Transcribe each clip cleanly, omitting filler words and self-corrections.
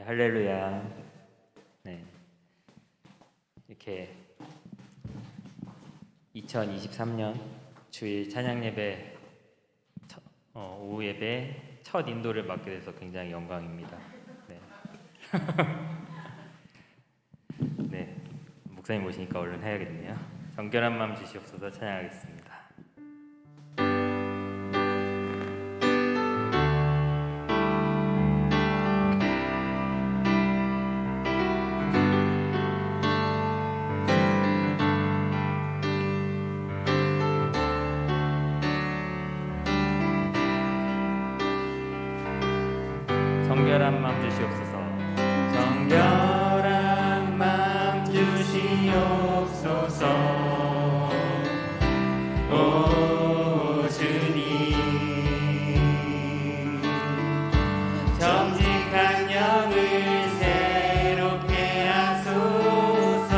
할렐루야. 네, 이렇게 2023년 주일 찬양 예배 오후 예배 첫 인도를 맡게 돼서 굉장히 영광입니다. 네, 네, 목사님 오시니까 얼른 해야겠네요. 정결한 마음 주시옵소서. 찬양하겠습니다. 정결한 마음 주시옵소서. 정결한 마음 주시옵소서. 오 주님, 정직한 영을 새롭게 하소서.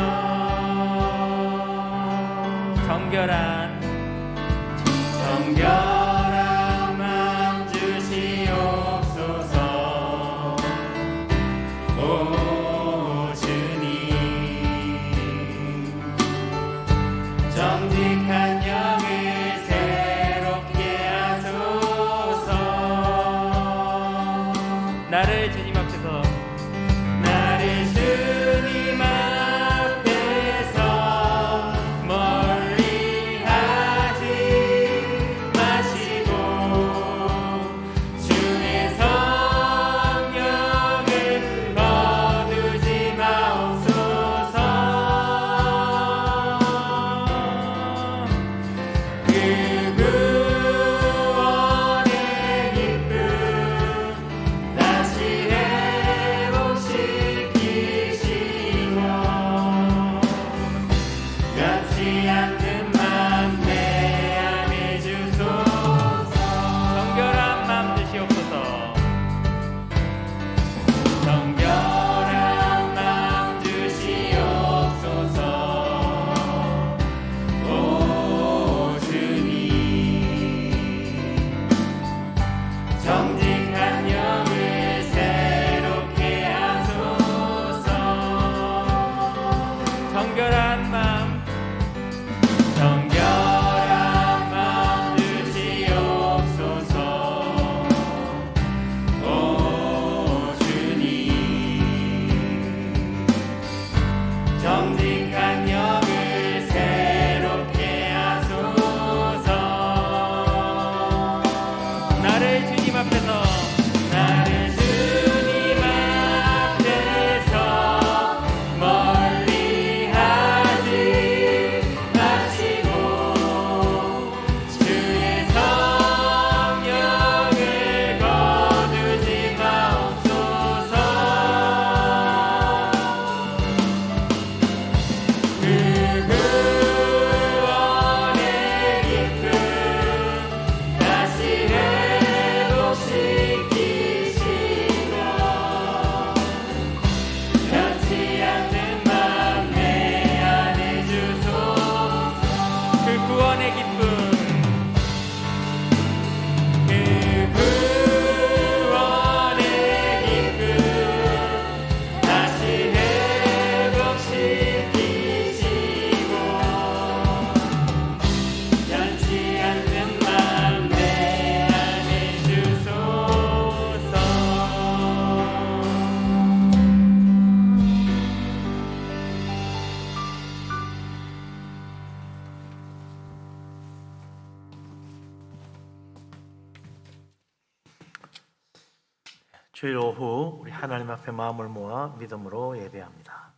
정결한 마음 주시옵소서. 오 주님, 정직한 영을 새롭게 하소서. 나를 주님 앞에서 멀리 하지 마시고 주의 성령을 거두지 마옵소서. 그 구원의 기쁨 다시 회복시키시고 변치 않는 맘 내 안에 주소서. 정결한 마음 주시옵소서. 정결한 마음 주시옵소서. 오 주님, 정직한 영을 새롭게 하소서. 정결한 마음 주시옵소서. 오 주님, 정직한 영을 새롭게 하소서. 나를 주님 앞에서 멀리 하지 마시고 주의 성령을 거두지 마옵소서. 그 구원의 기쁨 다시 회복시키시고 변치 않는 맘 내 안에 주소서. 그 구원의 기쁨, 그 구원의 기쁨 다시 회복시키시고 변치 않는 맘 내 안에 주소서. 주일 오후 우리 하나님 앞에 마음을 모아 믿음으로 예배합니다.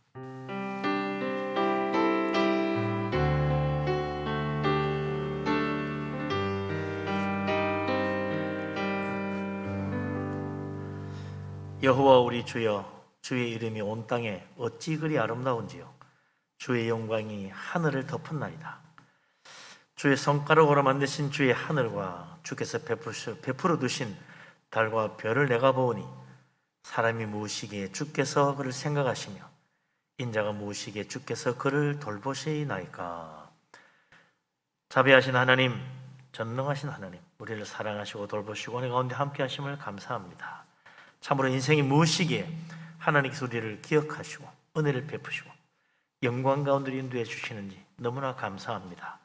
여호와 우리 주여, 주의 이름이 온 땅에 어찌 그리 아름다운지요. 주의 영광이 하늘을 덮었나이다. 주의 손가락으로 만드신 주의 하늘과 주께서 베풀어 두신 달과 별을 내가 보오니 사람이 무엇이기에 주께서 그를 생각하시며 인자가 무엇이기에 주께서 그를 돌보시나이까. 자비하신 하나님, 전능하신 하나님, 우리를 사랑하시고 돌보시고 은혜 가운데 함께 하심을 감사합니다. 참으로 인생이 무엇이기에 하나님께서 우리를 기억하시고 은혜를 베푸시고 영광 가운데 인도해 주시는지 너무나 감사합니다.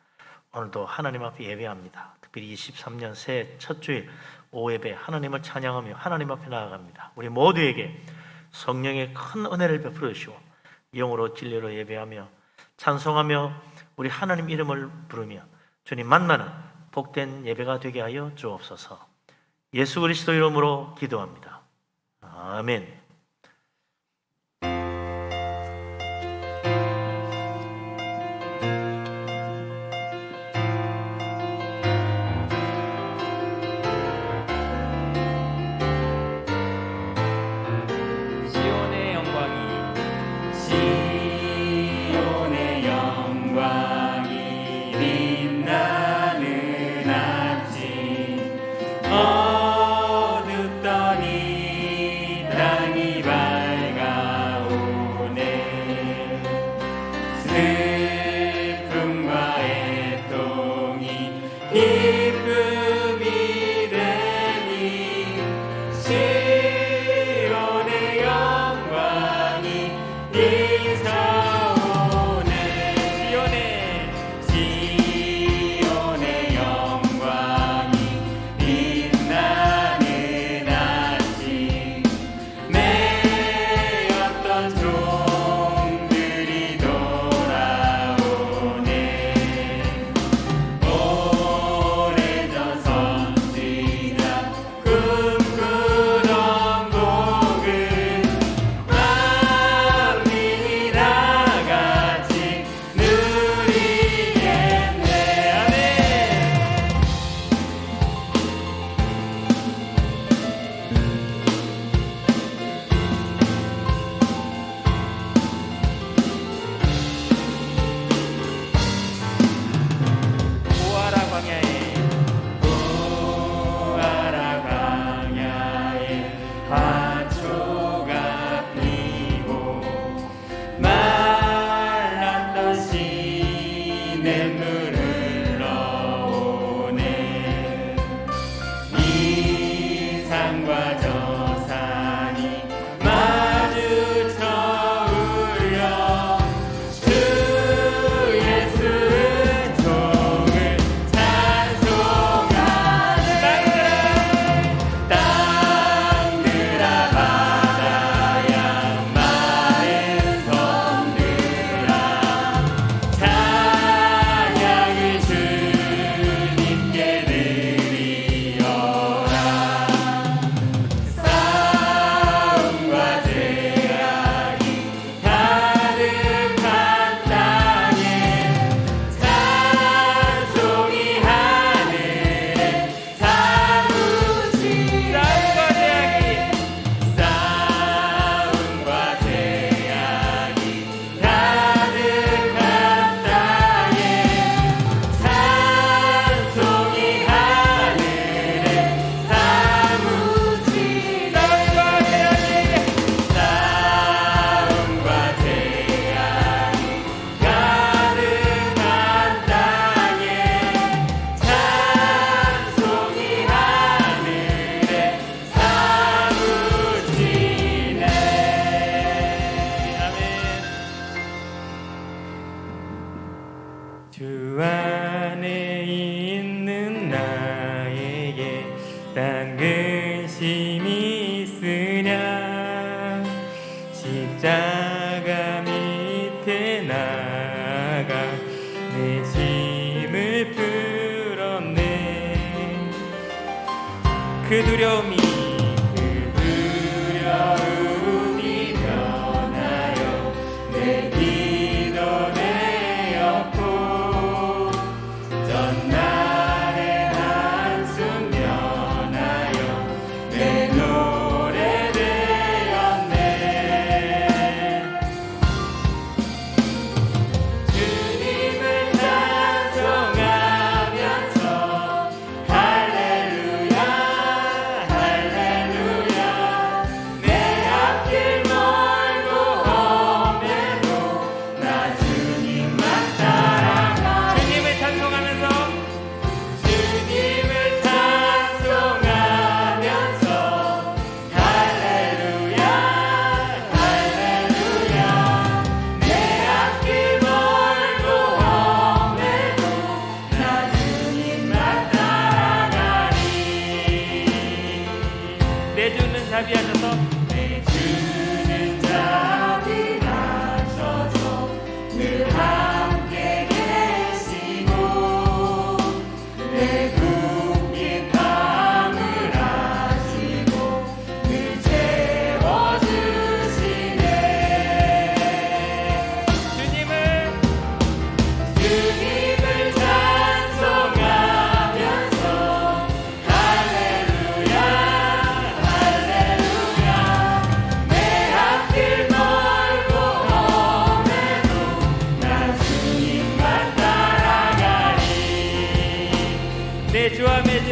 오늘도 하나님 앞에 예배합니다. 특별히 23년 새해 첫 주일 오후 예배 하나님을 찬양하며 하나님 앞에 나아갑니다. 우리 모두에게 성령의 큰 은혜를 베풀어 주시고 영으로 진리로 예배하며 찬송하며 우리 하나님 이름을 부르며 주님 만나는 복된 예배가 되게 하여 주옵소서. 예수 그리스도 이름으로 기도합니다. 아멘. 시온의 영광이 빛나는 아침 어둡더니 땅이 밝아오네. 슬픔과 애통이 기쁨이 되니 시온의 영광이 이서오네. 시온의 영광이 빛나는 아침 매였던 종들이 돌아오네. 오래전 선지자 꿈꾸던 복을 만민이 다같이 누리겠네. 아멘. 보아라 광야에 보아라 광야에 화초가 피고 말랐던 시냇물을 넣어오네. 이 산과 저 산이 마주쳐 울려 주 예수의 종을 찬송하네. 땅들아 바다야 마른 섬들아 찬양을 주님께 드리어라. 싸움과 죄악이 가득한 땅에 찬송이 하늘에 사무치. 싸움과 죄악이 가득한 땅에 찬송이 하늘에 사무치. 싸움과 죄악이 가득한 땅에 찬송이 하늘에 사무치네. 아멘. 주 안에 있는 나에게 딴 근심이 있으랴. 십자가 밑에 나가 내 짐을 풀었네. 그 두려움이 변하여 내 기도 되었고 전날의 한숨 변하여 내 노래 되었네. 주님을 찬송하면서 할렐루야 할렐루야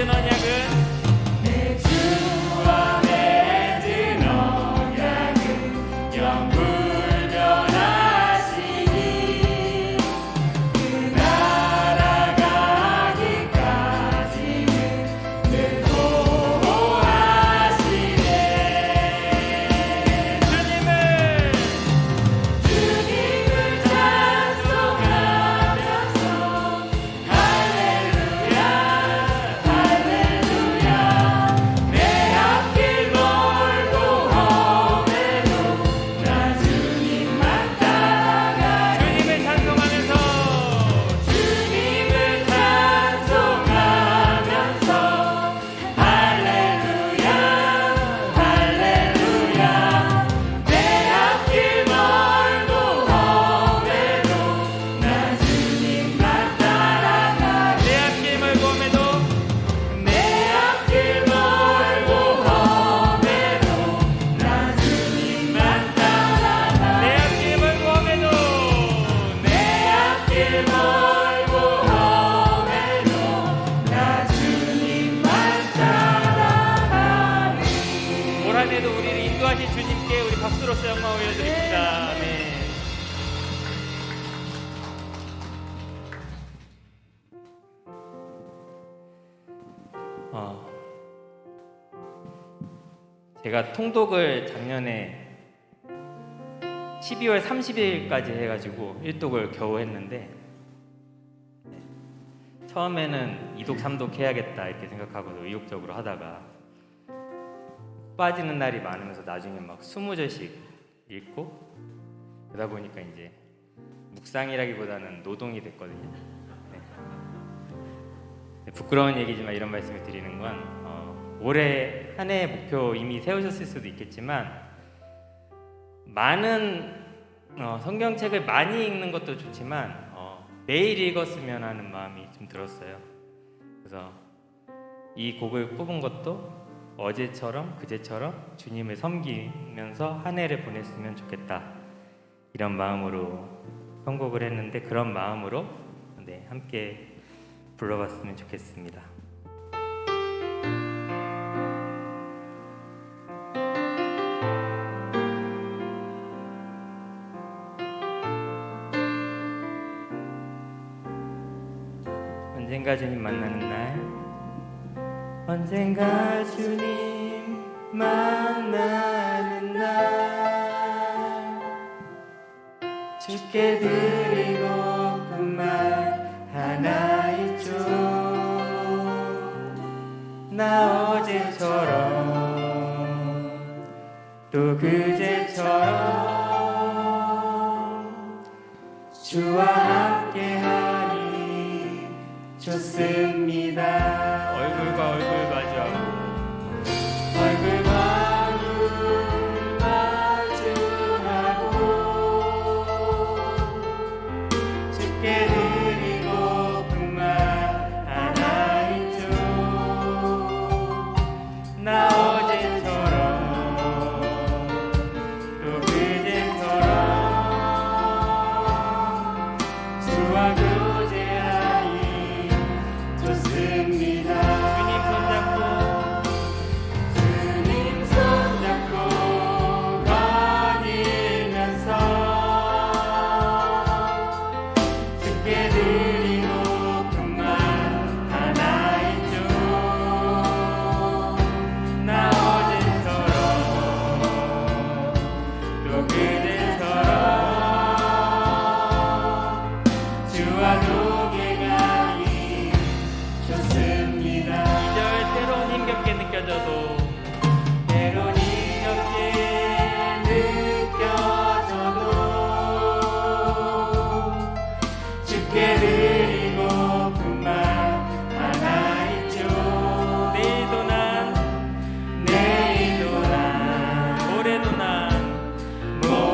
맺은 언약은 내 주와 맺은 언약은 영불 변하시니 그 나라 가기까지는 늘 보호하시네. 주님을 찬송하면서 할렐루야 할렐루야 내 앞길 멀고 험해도 나 주님만 따라가 주님을 찬송하면서 주님을 찬송하면서 할렐루야 할렐루야 내 앞길 멀고 험해도 나 주님만 따라가 내 앞길 멀고 험해도 내 앞길 멀고 험해도 나 주님만 따라가 내 앞길 멀고 험해도 내 앞길 멀고 험해도 나 주님만 따라가리. 올 한 해도 우리를 인도하신 주님께 우리 박수로서 영광 올려드립니다. 아멘. 제가 통독을 작년에 12월 30일까지 해가지고 1독을 겨우 했는데 처음에는 2독, 3독 해야겠다 이렇게 생각하고 의욕적으로 하다가 빠지는 날이 많으면서 나중에 막 20절씩 읽고 그러다 보니까 이제 묵상이라기보다는 노동이 됐거든요. 네. 부끄러운 얘기지만 이런 말씀을 드리는 건 올해 한 해의 목표 이미 세우셨을 수도 있겠지만 많은 성경책을 많이 읽는 것도 좋지만 매일 읽었으면 하는 마음이 좀 들었어요. 그래서 이 곡을 뽑은 것도 어제처럼 그제처럼 주님을 섬기면서 한 해를 보냈으면 좋겠다 이런 마음으로 선곡을 했는데 그런 마음으로 네, 함께 불러봤으면 좋겠습니다. 언젠가 주님 만나는 날 언젠가 주님 만나는 날 주께 드리고픈 말 하나 있죠. 나 어제처럼 또 그제처럼 주와 함께하니 좋습니다. 얼굴과 얼굴 마주하고 얼굴과 얼굴 마주하고 주께 드리고픈 말 하나 있죠. 나 어제처럼 또 그제처럼 주와 교제하니 좋습니다. 주님 손잡고 주님 손잡고 거닐면서 주께 드리고픈 말 하나 있죠. 나 어제처럼 또 그제처럼 주와 교제하니 좋습니다. 이절 때론 힘겹게 느껴져도 때론 이렇게 느껴져도 주께 드리고픈 말 하나 있죠. 내일도 난 내일도 난 모레도 난 모레도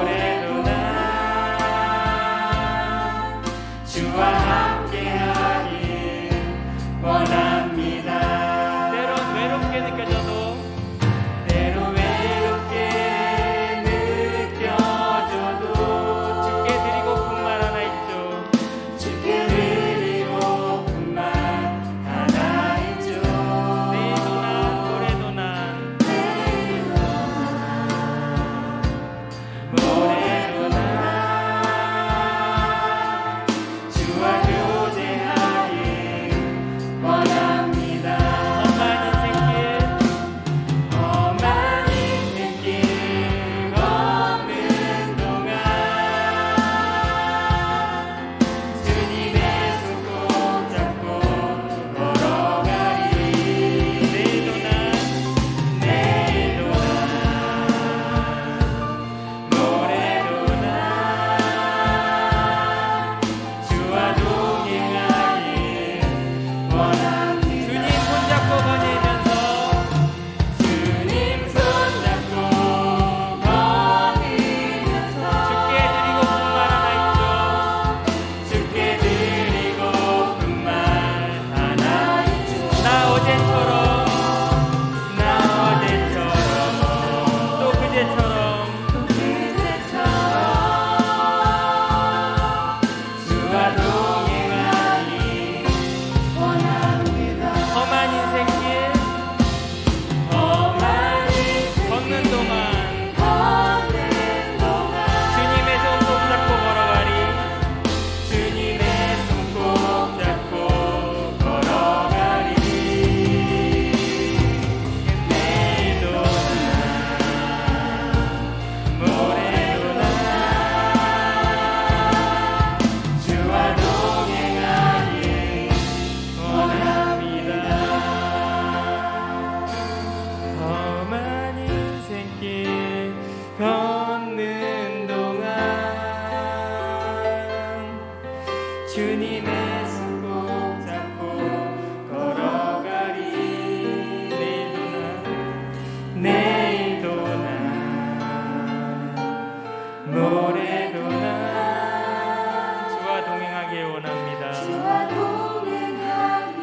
노래도 난 주와 동행하길 원합니다. 주와 동행하기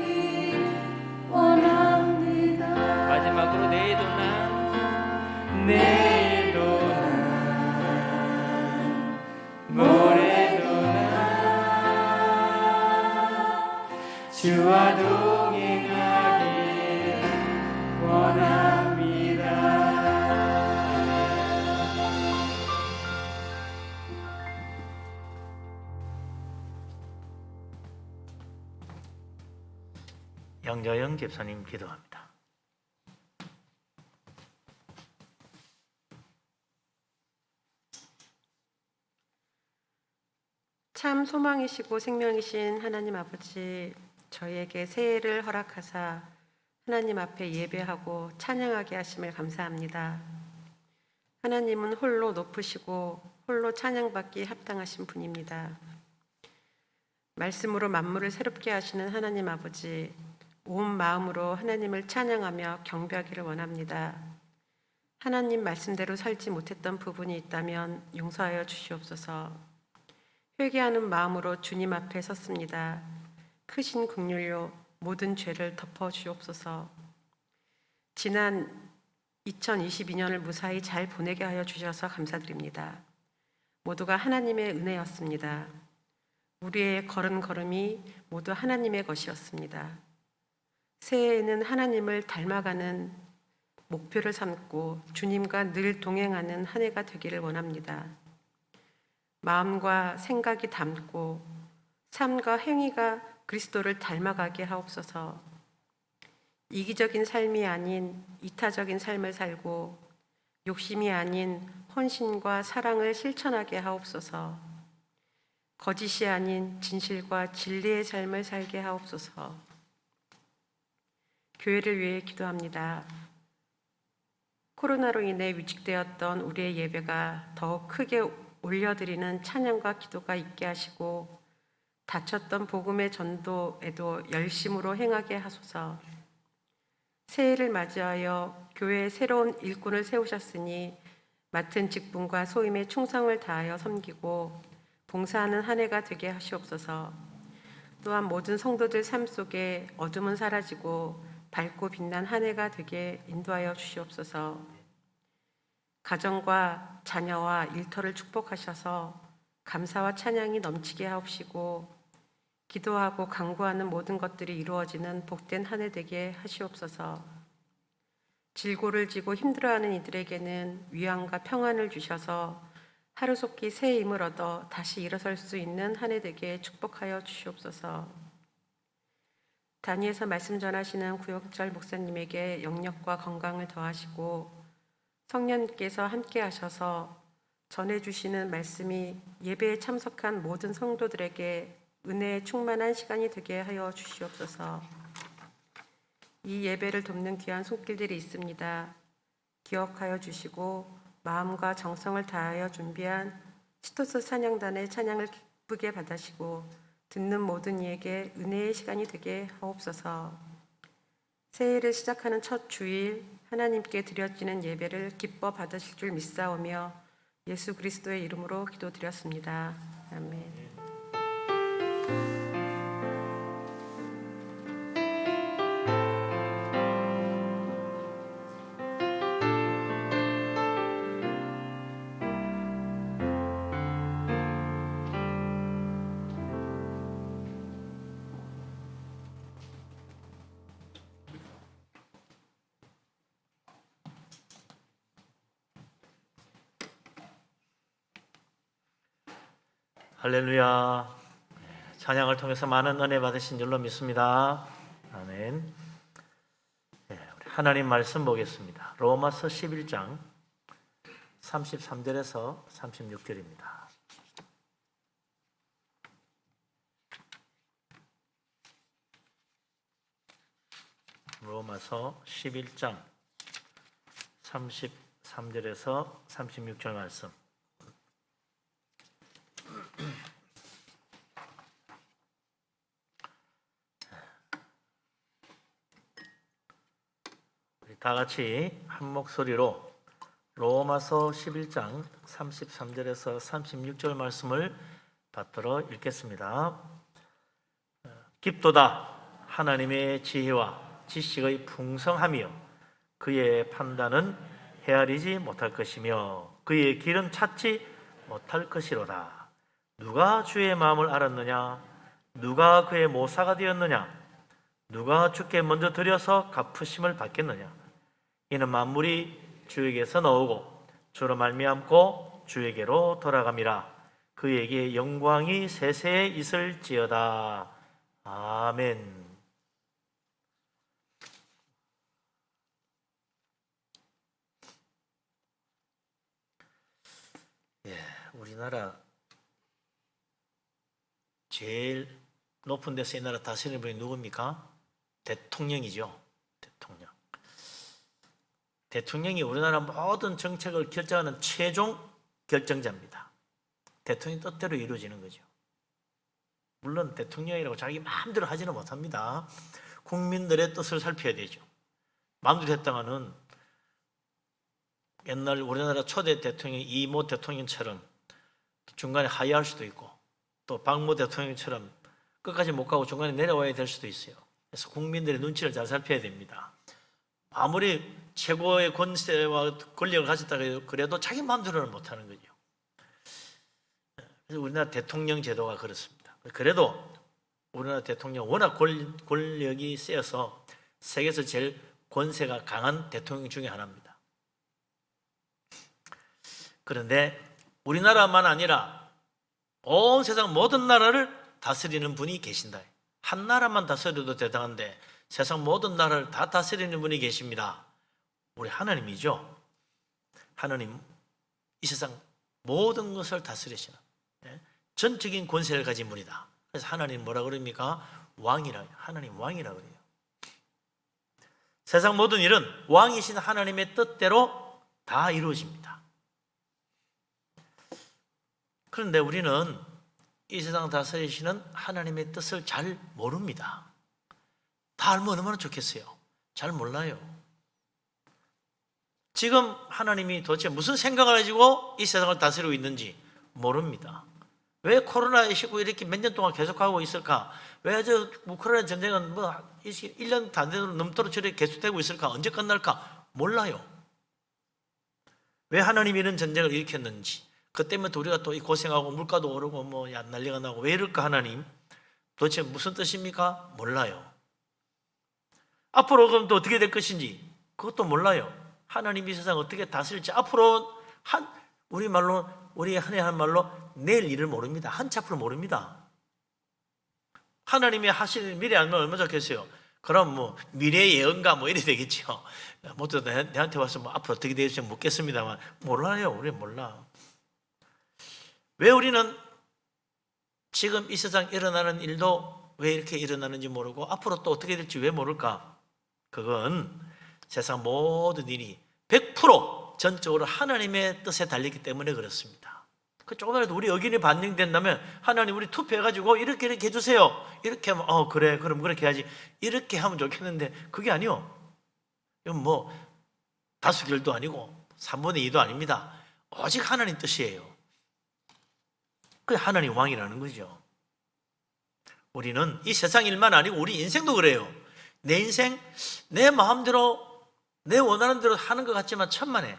원합니다. 마지막으로 내일도 난 모레도 난 주와 동행하길 원합니다. 양자영 집사님 기도합니다. 참 소망이시고 생명이신 하나님 아버지, 저희에게 새해를 허락하사 하나님 앞에 예배하고 찬양하게 하심을 감사합니다. 하나님은 홀로 높으시고 홀로 찬양받기 합당하신 분입니다. 말씀으로 만물을 새롭게 하시는 하나님 아버지, 온 마음으로 하나님을 찬양하며 경배하기를 원합니다. 하나님 말씀대로 살지 못했던 부분이 있다면 용서하여 주시옵소서. 회개하는 마음으로 주님 앞에 섰습니다. 크신 긍휼로 모든 죄를 덮어 주옵소서. 지난 2022년을 무사히 잘 보내게 하여 주셔서 감사드립니다. 모두가 하나님의 은혜였습니다. 우리의 걸음걸음이 모두 하나님의 것이었습니다. 새해에는 하나님을 닮아가는 목표를 삼고 주님과 늘 동행하는 한 해가 되기를 원합니다. 마음과 생각이 닮고 삶과 행위가 그리스도를 닮아가게 하옵소서. 이기적인 삶이 아닌 이타적인 삶을 살고 욕심이 아닌 헌신과 사랑을 실천하게 하옵소서. 거짓이 아닌 진실과 진리의 삶을 살게 하옵소서. 교회를 위해 기도합니다. 코로나로 인해 위축되었던 우리의 예배가 더욱 크게 올려드리는 찬양과 기도가 있게 하시고 다쳤던 복음의 전도에도 열심으로 행하게 하소서. 새해를 맞이하여 교회에 새로운 일꾼을 세우셨으니 맡은 직분과 소임에 충성을 다하여 섬기고 봉사하는 한 해가 되게 하시옵소서. 또한 모든 성도들 삶 속에 어둠은 사라지고 밝고 빛난 한 해가 되게 인도하여 주시옵소서. 가정과 자녀와 일터를 축복하셔서 감사와 찬양이 넘치게 하옵시고 기도하고 간구하는 모든 것들이 이루어지는 복된 한 해 되게 하시옵소서. 질고를 지고 힘들어하는 이들에게는 위안과 평안을 주셔서 하루속히 새 힘을 얻어 다시 일어설 수 있는 한 해 되게 축복하여 주시옵소서. 단위에서 말씀 전하시는 구역절 목사님에게 영력과 건강을 더하시고 성령님께서 함께 하셔서 전해주시는 말씀이 예배에 참석한 모든 성도들에게 은혜에 충만한 시간이 되게 하여 주시옵소서. 이 예배를 돕는 귀한 손길들이 있습니다. 기억하여 주시고 마음과 정성을 다하여 준비한 시토스 찬양단의 찬양을 기쁘게 받으시고 듣는 모든 이에게 은혜의 시간이 되게 하옵소서. 새해를 시작하는 첫 주일 하나님께 드려지는 예배를 기뻐 받으실 줄 믿사오며 예수 그리스도의 이름으로 기도드렸습니다. 아멘. 할렐루야. 찬양을 통해서 많은 은혜 받으신 줄로 믿습니다. 아멘. 우리 하나님 말씀 보겠습니다. 로마서 11장 33절에서 36절입니다. 로마서 11장 33절에서 36절 말씀. 우리 다 같이 한 목소리로 로마서 11장 33절에서 36절 말씀을 받들어 읽겠습니다. 깊도다 하나님의 지혜와 지식의 풍성함이요 그의 판단은 헤아리지 못할 것이며 그의 길은 찾지 못할 것이로다. 누가 주의 마음을 알았느냐? 누가 그의 모사가 되었느냐? 누가 주께 먼저 드려서 갚으심을 받겠느냐? 이는 만물이 주에게서 나오고 주로 말미암고 주에게로 돌아감이라. 그에게 영광이 세세에 있을지어다. 아멘. 우리나라 제일 높은 데서 이 나라 다스리는 분이 누굽니까? 대통령이죠. 대통령. 대통령이 우리나라 모든 정책을 결정하는 최종 결정자입니다. 대통령 뜻대로 이루어지는 거죠. 물론 대통령이라고 자기 마음대로 하지는 못합니다. 국민들의 뜻을 살펴야 되죠. 마음대로 했다가는 옛날 우리나라 초대 대통령 이모 대통령처럼 중간에 하야할 수도 있고 또 박모 대통령처럼 끝까지 못 가고 중간에 내려와야 될 수도 있어요. 그래서 국민들의 눈치를 잘 살펴야 됩니다. 아무리 최고의 권세와 권력을 가졌다 그래도 자기 마음대로는 못하는 거죠. 그래서 우리나라 대통령 제도가 그렇습니다. 그래도 우리나라 대통령 워낙 권력이 세서 세계에서 제일 권세가 강한 대통령 중에 하나입니다. 그런데 우리나라만 아니라 온 세상 모든 나라를 다스리는 분이 계신다. 한 나라만 다스려도 대단한데 세상 모든 나라를 다 다스리는 분이 계십니다. 우리 하나님이죠. 하나님, 이 세상 모든 것을 다스리시는 전적인 권세를 가진 분이다. 그래서 하나님 뭐라 그럽니까? 왕이라. 하나님 왕이라 그래요. 세상 모든 일은 왕이신 하나님의 뜻대로 다 이루어집니다. 그런데 우리는 이 세상 다스리시는 하나님의 뜻을 잘 모릅니다. 다 알면 얼마나 좋겠어요. 잘 몰라요. 지금 하나님이 도대체 무슨 생각을 가지고 이 세상을 다스리고 있는지 모릅니다. 왜 코로나19 이렇게 몇 년 동안 계속하고 있을까? 왜 저 우크라이나 전쟁은 1년 다 넘도록 저렇게 계속되고 있을까? 언제 끝날까? 몰라요. 왜 하나님이 이런 전쟁을 일으켰는지, 그 때문에 우리가 또 고생하고 물가도 오르고 난리가 나고 왜 이럴까 하나님? 도대체 무슨 뜻입니까? 몰라요. 앞으로 그럼 또 어떻게 될 것인지 그것도 몰라요. 하나님이 세상 어떻게 다스릴지 앞으로 우리 흔히 하는 말로 내일 일을 모릅니다. 한치 앞으로 모릅니다. 하나님이 하시는 미래 알면 얼마나 좋겠어요. 그럼 미래 예언가 이래 되겠죠. 모두 내한테 와서 앞으로 어떻게 될지 묻겠습니다만 몰라요. 우리는 몰라. 왜 우리는 지금 이 세상 일어나는 일도 왜 이렇게 일어나는지 모르고 앞으로 또 어떻게 될지 왜 모를까? 그건 세상 모든 일이 100% 전적으로 하나님의 뜻에 달리기 때문에 그렇습니다. 조금이라도 우리 의견이 반영된다면 하나님 우리 투표해가지고 이렇게 해주세요. 이렇게 하면 그래 그럼 그렇게 해야지. 이렇게 하면 좋겠는데 그게 아니요. 이건 다수결도 아니고 3분의 2도 아닙니다. 오직 하나님 뜻이에요. 그게 하나님 왕이라는 거죠. 우리는 이 세상 일만 아니고 우리 인생도 그래요. 내 인생 내 마음대로 내 원하는 대로 하는 것 같지만 천만에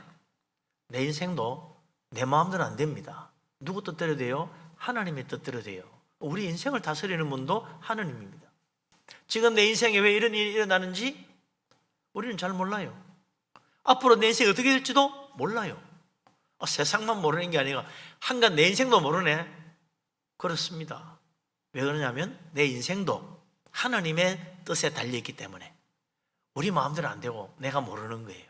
내 인생도 내 마음대로 안 됩니다. 누구 뜻대로 돼요? 하나님의 뜻대로 돼요. 우리 인생을 다스리는 분도 하나님입니다. 지금 내 인생에 왜 이런 일이 일어나는지 우리는 잘 몰라요. 앞으로 내 인생이 어떻게 될지도 몰라요. 세상만 모르는 게 아니라 한간 내 인생도 모르네. 그렇습니다. 왜 그러냐면 내 인생도 하나님의 뜻에 달려있기 때문에 우리 마음대로 안 되고 내가 모르는 거예요.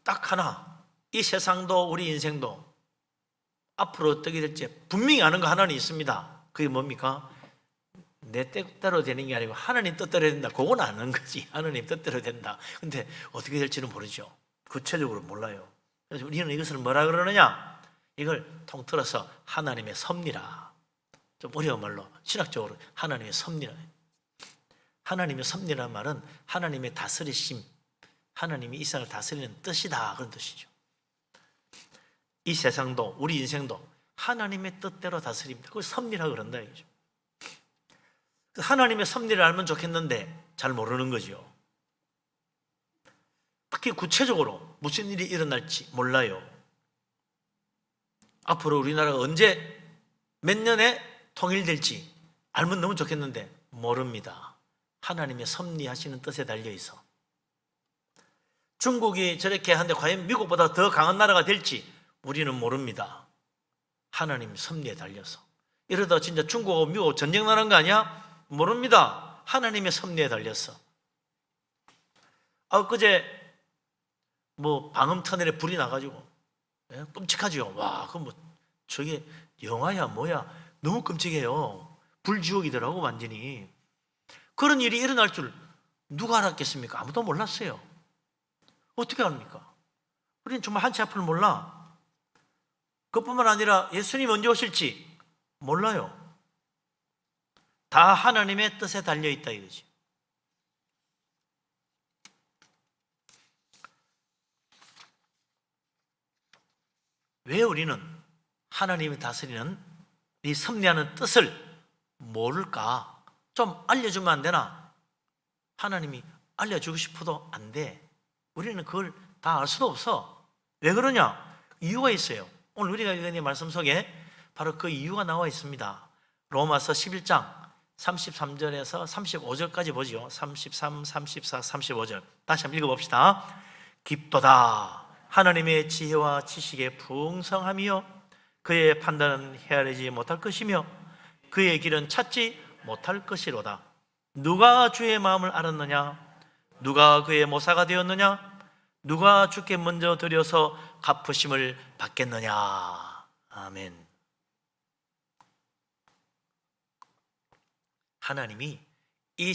딱 하나, 이 세상도 우리 인생도 앞으로 어떻게 될지 분명히 아는 거 하나는 있습니다. 그게 뭡니까? 내 뜻대로 되는 게 아니고 하나님 뜻대로 된다. 그건 아는 거지. 하나님 뜻대로 된다. 근데 어떻게 될지는 모르죠. 구체적으로 몰라요. 그래서 우리는 이것을 뭐라 그러느냐? 이걸 통틀어서 하나님의 섭리라. 좀 어려운 말로 신학적으로 하나님의 섭리라. 하나님의 섭리라는 말은 하나님의 다스리심, 하나님이 이 세상을 다스리는 뜻이다, 그런 뜻이죠. 이 세상도 우리 인생도 하나님의 뜻대로 다스립니다. 그걸 섭리라 그런다 이거죠. 하나님의 섭리를 알면 좋겠는데 잘 모르는 거죠. 특히 구체적으로 무슨 일이 일어날지 몰라요. 앞으로 우리나라가 언제 몇 년에 통일될지 알면 너무 좋겠는데 모릅니다. 하나님의 섭리하시는 뜻에 달려 있어. 중국이 저렇게 하는데 과연 미국보다 더 강한 나라가 될지 우리는 모릅니다. 하나님 섭리에 달려서. 이러다 진짜 중국하고 미국 전쟁 나는 거 아니야? 모릅니다. 하나님의 섭리에 달렸어. 그제 방음 터널에 불이 나가지고 끔찍하죠. 와, 그럼 저게 영화야 뭐야? 너무 끔찍해요. 불지옥이더라고 완전히. 그런 일이 일어날 줄 누가 알았겠습니까? 아무도 몰랐어요. 어떻게 합니까? 우리는 정말 한치 앞을 몰라. 그뿐만 아니라 예수님 언제 오실지 몰라요. 다 하나님의 뜻에 달려있다 이거지. 왜 우리는 하나님이 다스리는 이 섭리하는 뜻을 모를까? 좀 알려주면 안 되나? 하나님이 알려주고 싶어도 안 돼. 우리는 그걸 다 알 수도 없어. 왜 그러냐? 이유가 있어요. 오늘 우리가 읽은 이 말씀 속에 바로 그 이유가 나와 있습니다. 로마서 11장 33절에서 35절까지 보죠. 33, 34, 35절 다시 한번 읽어봅시다. 깊도다 하나님의 지혜와 지식의 풍성함이요 그의 판단은 헤아리지 못할 것이며 그의 길은 찾지 못할 것이로다. 누가 주의 마음을 알았느냐? 누가 그의 모사가 되었느냐? 누가 주께 먼저 드려서 갚으심을 받겠느냐? 아멘. 하나님이 이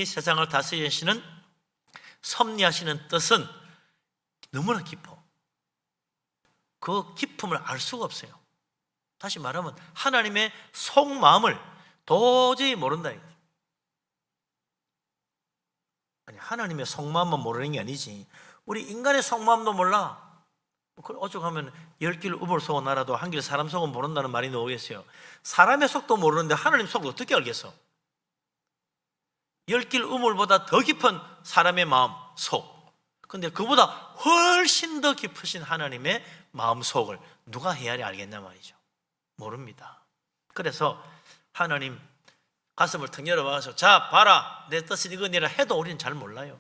세상을 다스리시는 섭리하시는 뜻은 너무나 깊어. 그 깊음을 알 수가 없어요. 다시 말하면 하나님의 속마음을 도저히 모른다. 아니, 하나님의 속마음만 모르는 게 아니지. 우리 인간의 속마음도 몰라. 어쩌면 10길 우물 속은 알아도 한 길 사람 속은 모른다는 말이 나오겠어요. 사람의 속도 모르는데 하나님 속을 어떻게 알겠어? 10길 우물보다 더 깊은 사람의 마음 속. 근데 그보다 훨씬 더 깊으신 하나님의 마음 속을 누가 헤아려 알겠냐 말이죠. 모릅니다. 그래서 하나님 가슴을 腾열어봐서 자 봐라 내 뜻은 이거니라 해도 우리는 잘 몰라요.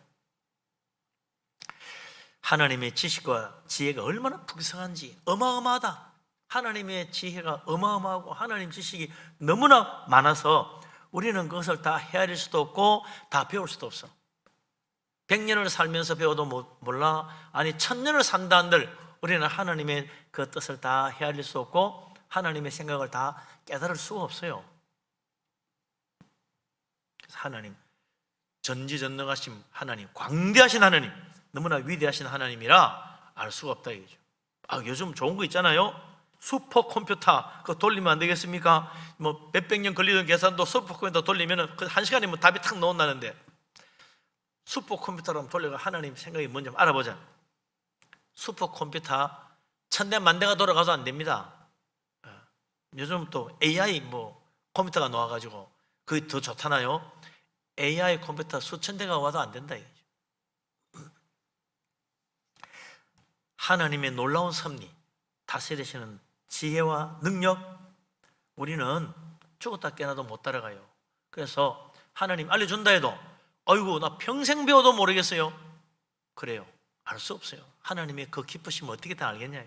하나님의 지식과 지혜가 얼마나 풍성한지 어마어마하다. 하나님의 지혜가 어마어마하고 하나님 지식이 너무나 많아서 우리는 그것을 다 헤아릴 수도 없고 다 배울 수도 없어. 100년을 살면서 배워도 몰라. 아니 1000년을 산다 한들 우리는 하나님의 그 뜻을 다 헤아릴 수 없고 하나님의 생각을 다 깨달을 수가 없어요. 그래서 하나님 전지전능하신 하나님, 광대하신 하나님, 너무나 위대하신 하나님이라 알 수가 없다 이거죠. 요즘 좋은 거 있잖아요. 슈퍼컴퓨터 그거 돌리면 안 되겠습니까? 몇백 년 걸리던 계산도 슈퍼컴퓨터 돌리면 그 1시간이면 답이 탁 나온다는데 슈퍼컴퓨터로 한번 돌려가 하나님 생각이 뭔지 알아보자. 슈퍼컴퓨터 1000대 만대가 돌아가도 안 됩니다. 요즘 또 AI 컴퓨터가 나와가지고 그게 더 좋잖아요. AI 컴퓨터 수천 대가 와도 안 된다 이거죠. 하나님의 놀라운 섭리, 다스리시는 지혜와 능력, 우리는 죽었다 깨어나도 못 따라가요. 그래서 하나님 알려준다 해도 아이고 나 평생 배워도 모르겠어요. 그래요. 알 수 없어요. 하나님의 그 기쁘심을 어떻게 다 알겠냐.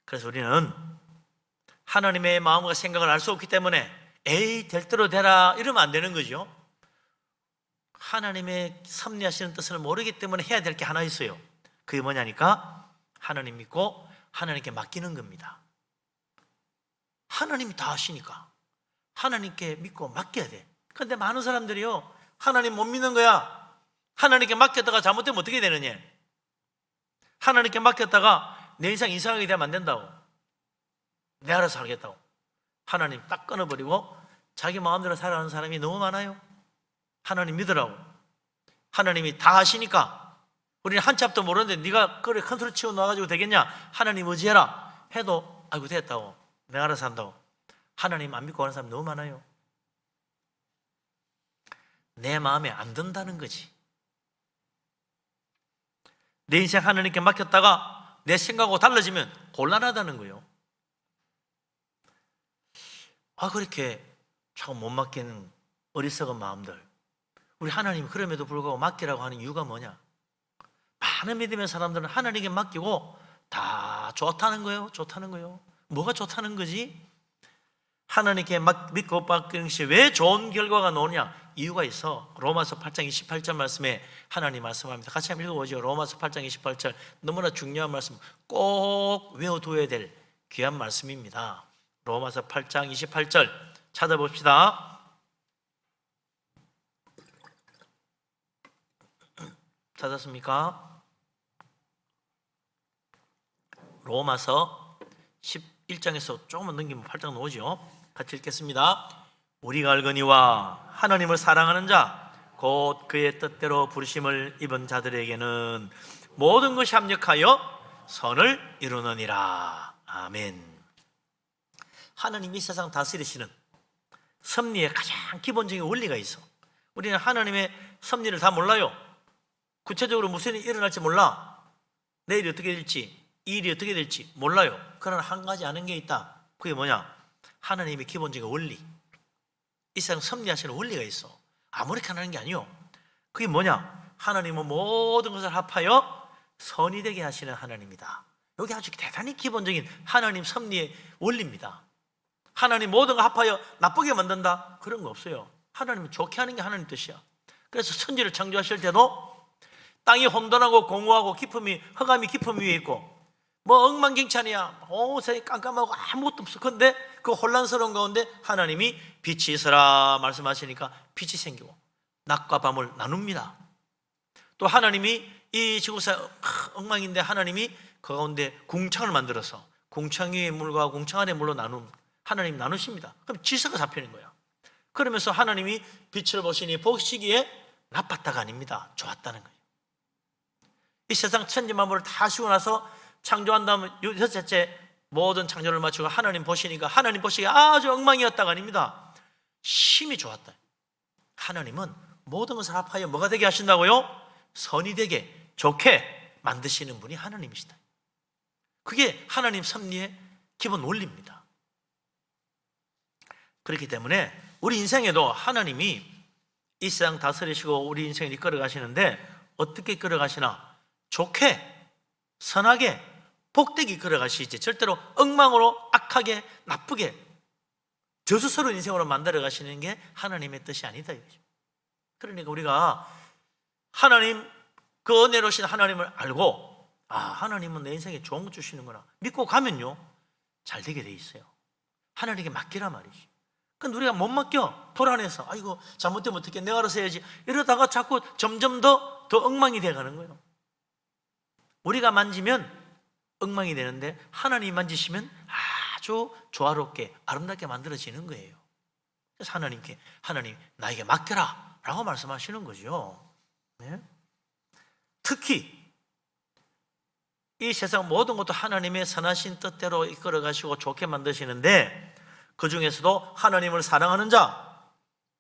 그래서 우리는 하나님의 마음과 생각을 알 수 없기 때문에 에이 될 대로 되라 이러면 안 되는 거죠. 하나님의 섭리하시는 뜻을 모르기 때문에 해야 될 게 하나 있어요. 그게 뭐냐니까 하나님 믿고 하나님께 맡기는 겁니다. 하나님이 다 하시니까 하나님께 믿고 맡겨야 돼. 그런데 많은 사람들이요 하나님 못 믿는 거야. 하나님께 맡겼다가 잘못되면 어떻게 되느냐. 하나님께 맡겼다가 내 인생 이상하게 되면 안 된다고. 내 알아서 하겠다고 하나님 딱 끊어버리고 자기 마음대로 살아가는 사람이 너무 많아요. 하나님 믿으라고. 하나님이 다 하시니까 우리는 한 치 앞도 모르는데 네가 그래 큰 소리 치고 나가지고 되겠냐? 하나님 의지해라 해도 아이고 됐다고 내가 알아서 한다고. 하나님 안 믿고 하는 사람 너무 많아요. 내 마음에 안 든다는 거지. 내 인생 하나님께 맡겼다가 내 생각하고 달라지면 곤란하다는 거예요. 그렇게 참 못 맡기는 어리석은 마음들. 우리 하나님 그럼에도 불구하고 맡기라고 하는 이유가 뭐냐? 많은 믿음의 사람들은 하나님께 맡기고 다 좋다는 거예요. 좋다는 거예요. 뭐가 좋다는 거지? 하나님께 믿고 맡기는 것이 왜 좋은 결과가 나오냐? 이유가 있어. 로마서 8장 28절 말씀에 하나님 말씀합니다. 같이 한번 읽어보죠. 로마서 8장 28절 너무나 중요한 말씀, 꼭 외워두어야 될 귀한 말씀입니다. 로마서 8장 28절 찾아봅시다. 찾았습니까? 로마서 11장에서 조금만 넘기면 8장 나오죠. 같이 읽겠습니다. 우리가 알거니와 하나님을 사랑하는 자 곧 그의 뜻대로 부르심을 입은 자들에게는 모든 것이 합력하여 선을 이루느니라. 아멘. 하나님이 세상 다스리시는 섭리의 가장 기본적인 원리가 있어. 우리는 하나님의 섭리를 다 몰라요. 구체적으로 무슨 일이 일어날지 몰라. 내일이 어떻게 될지, 이 일이 어떻게 될지 몰라요. 그러나 한 가지 아는 게 있다. 그게 뭐냐? 하나님의 기본적인 원리. 이 세상 섭리하시는 원리가 있어. 아무렇게 하는 게 아니요. 그게 뭐냐? 하나님은 모든 것을 합하여 선이 되게 하시는 하나님이다. 여기 아주 대단히 기본적인 하나님 섭리의 원리입니다. 하나님 모든 걸 합하여 나쁘게 만든다? 그런 거 없어요. 하나님은 좋게 하는 게 하나님 뜻이야. 그래서 천지를 창조하실 때도 땅이 혼돈하고 공허하고 흑암이 깊음 위에 있고 뭐 엉망진창이야. 세상이 깜깜하고 아무것도 없어. 그런데 그 혼란스러운 가운데 하나님이 빛이 있으라 말씀하시니까 빛이 생기고 낮과 밤을 나눕니다. 또 하나님이 이 지구사 엉망인데 하나님이 그 가운데 궁창을 만들어서 궁창 위의 물과 궁창 아래 물로 하나님 나누십니다. 그럼 질서가 잡히는 거야. 그러면서 하나님이 빛을 보시니 보시기에 나빴다가 아닙니다. 좋았다는 거예요. 이 세상 천지 만물을 다 하시고 나서 창조한 다음에 여섯째 모든 창조를 마치고 하나님 보시니까 하나님 보시기에 아주 엉망이었다가 아닙니다. 심히 좋았다. 하나님은 모든 것을 합하여 뭐가 되게 하신다고요? 선이 되게 좋게 만드시는 분이 하나님이시다. 그게 하나님 섭리의 기본 원리입니다. 그렇기 때문에 우리 인생에도 하나님이 이 세상 다스리시고 우리 인생을 이끌어 가시는데 어떻게 이끌어 가시나? 좋게, 선하게, 복되게 이끌어 가시지 절대로 엉망으로 악하게 나쁘게 저주스러운 인생으로 만들어 가시는 게 하나님의 뜻이 아니다 이거죠. 그러니까 우리가 하나님 그 은혜로우신 하나님을 알고 하나님은 내 인생에 좋은 거 주시는구나 믿고 가면요 잘 되게 돼 있어요. 하나님께 맡기라 말이지. 근데 우리가 못 맡겨 불안해서 아이고 잘못되면 어떻게 내가 알아서 해야지 이러다가 자꾸 점점 더 엉망이 돼가는 거예요. 우리가 만지면 엉망이 되는데 하나님 만지시면 아주 조화롭게 아름답게 만들어지는 거예요. 그래서 하나님께 하나님 나에게 맡겨라 라고 말씀하시는 거죠. 네? 특히 이 세상 모든 것도 하나님의 선하신 뜻대로 이끌어 가시고 좋게 만드시는데 그 중에서도 하나님을 사랑하는 자,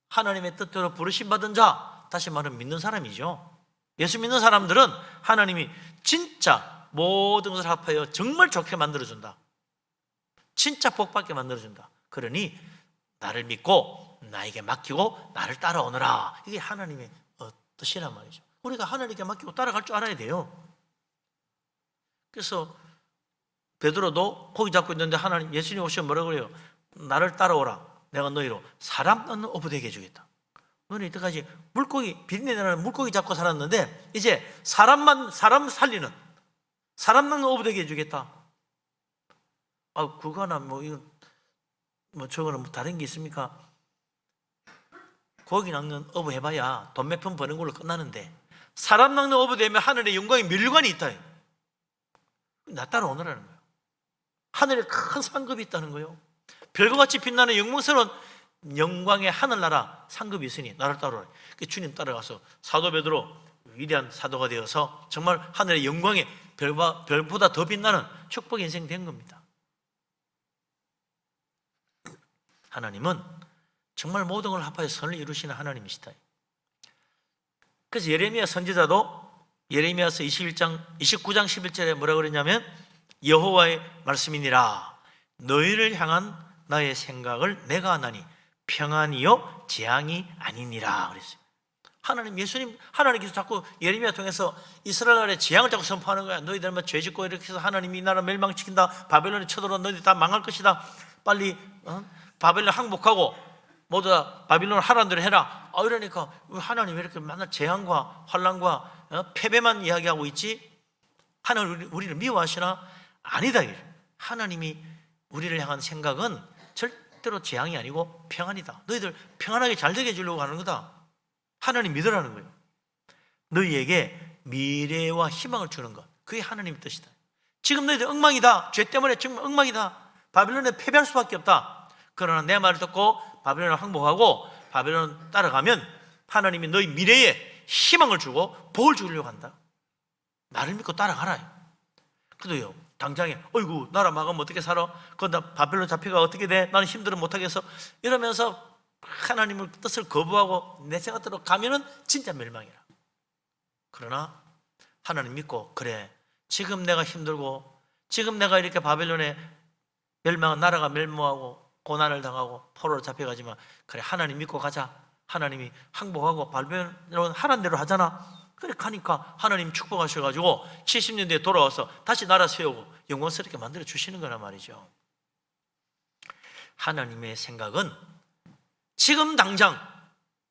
하나님의 뜻대로 부르심 받은 자, 다시 말하면 믿는 사람이죠. 예수 믿는 사람들은 하나님이 진짜 모든 것을 합하여 정말 좋게 만들어준다. 진짜 복받게 만들어준다. 그러니 나를 믿고 나에게 맡기고 나를 따라오너라. 이게 하나님의 뜻이란 말이죠. 우리가 하나님께 맡기고 따라갈 줄 알아야 돼요. 그래서 베드로도 고기 잡고 있는데 하나님 예수님 오시면 뭐라고 그래요? 나를 따라오라. 내가 너희로 사람 넣는 어부 되게 해주겠다. 너는 이때까지 물고기 비린내나는 물고기 잡고 살았는데 이제 사람 살리는 사람 넣는 어부 되게 해주겠다. 그거나 저거는 다른 게 있습니까? 고기 낚는 어부 해봐야 돈 몇 푼 버는 걸로 끝나는데 사람 낚는 어부 되면 하늘의 영광의 면류관이 있다. 나 따라오느라는 거예요. 하늘에 큰 상급이 있다는 거예요. 별과 같이 빛나는 영광스러운 영광의 하늘나라 상급이 있으니 나를 따르라. 주님 따라가서 사도 베드로 위대한 사도가 되어서 정말 하늘의 영광의 별보다 더 빛나는 축복의 인생 된 겁니다. 하나님은 정말 모든 걸 합하여 선을 이루시는 하나님이시다. 그래서 예레미야 선지자도 예레미야서 29장 11절에 뭐라 그러냐면 여호와의 말씀이니라 너희를 향한 나의 생각을 내가 하나니 평안이요 재앙이 아니니라 그랬어요. 하나님, 예수님, 하나님께서 자꾸 예레미야 통해서 이스라엘의 재앙을 자꾸 선포하는 거야. 너희들만 죄짓고 이렇게 해서 하나님이 이 나라 멸망시킨다. 바벨론에 쳐들어 너희들 다 망할 것이다. 빨리 바벨론 항복하고 모두 다 바빌론 하라는 대로 해라. 이러니까 하나님 왜 이렇게 맨날 재앙과 환난과 패배만 이야기하고 있지? 하나님 우리를 미워하시나? 아니다. 하나님이 우리를 향한 생각은 절대로 재앙이 아니고 평안이다. 너희들 평안하게 잘 되게 해주려고 하는 거다. 하나님 믿으라는 거예요. 너희에게 미래와 희망을 주는 것, 그게 하나님의 뜻이다. 지금 너희들 엉망이다. 죄 때문에 지금 엉망이다. 바빌론에 패배할 수밖에 없다. 그러나 내 말을 듣고 바빌론을 항복하고 바빌론 따라가면 하나님이 너희 미래에 희망을 주고 복을 주려고 한다. 나를 믿고 따라가라. 그래도요, 당장에 어이구 나라 망하면 어떻게 살아? 그나 바빌론 잡혀가 어떻게 돼? 나는 힘들어 못하겠어. 이러면서 하나님의 뜻을 거부하고 내 생각대로 가면은 진짜 멸망이라. 그러나 하나님 믿고 그래 지금 내가 힘들고 지금 내가 이렇게 바벨론에 멸망한 나라가 멸망하고 고난을 당하고 포로로 잡혀가지만 그래 하나님 믿고 가자. 하나님이 항복하고 바벨론은 하라는 대로 하잖아. 그래 가니까 하나님 축복하셔가지고 70년 뒤에 돌아와서 다시 나라 세우고 영광스럽게 만들어 주시는 거란 말이죠. 하나님의 생각은 지금 당장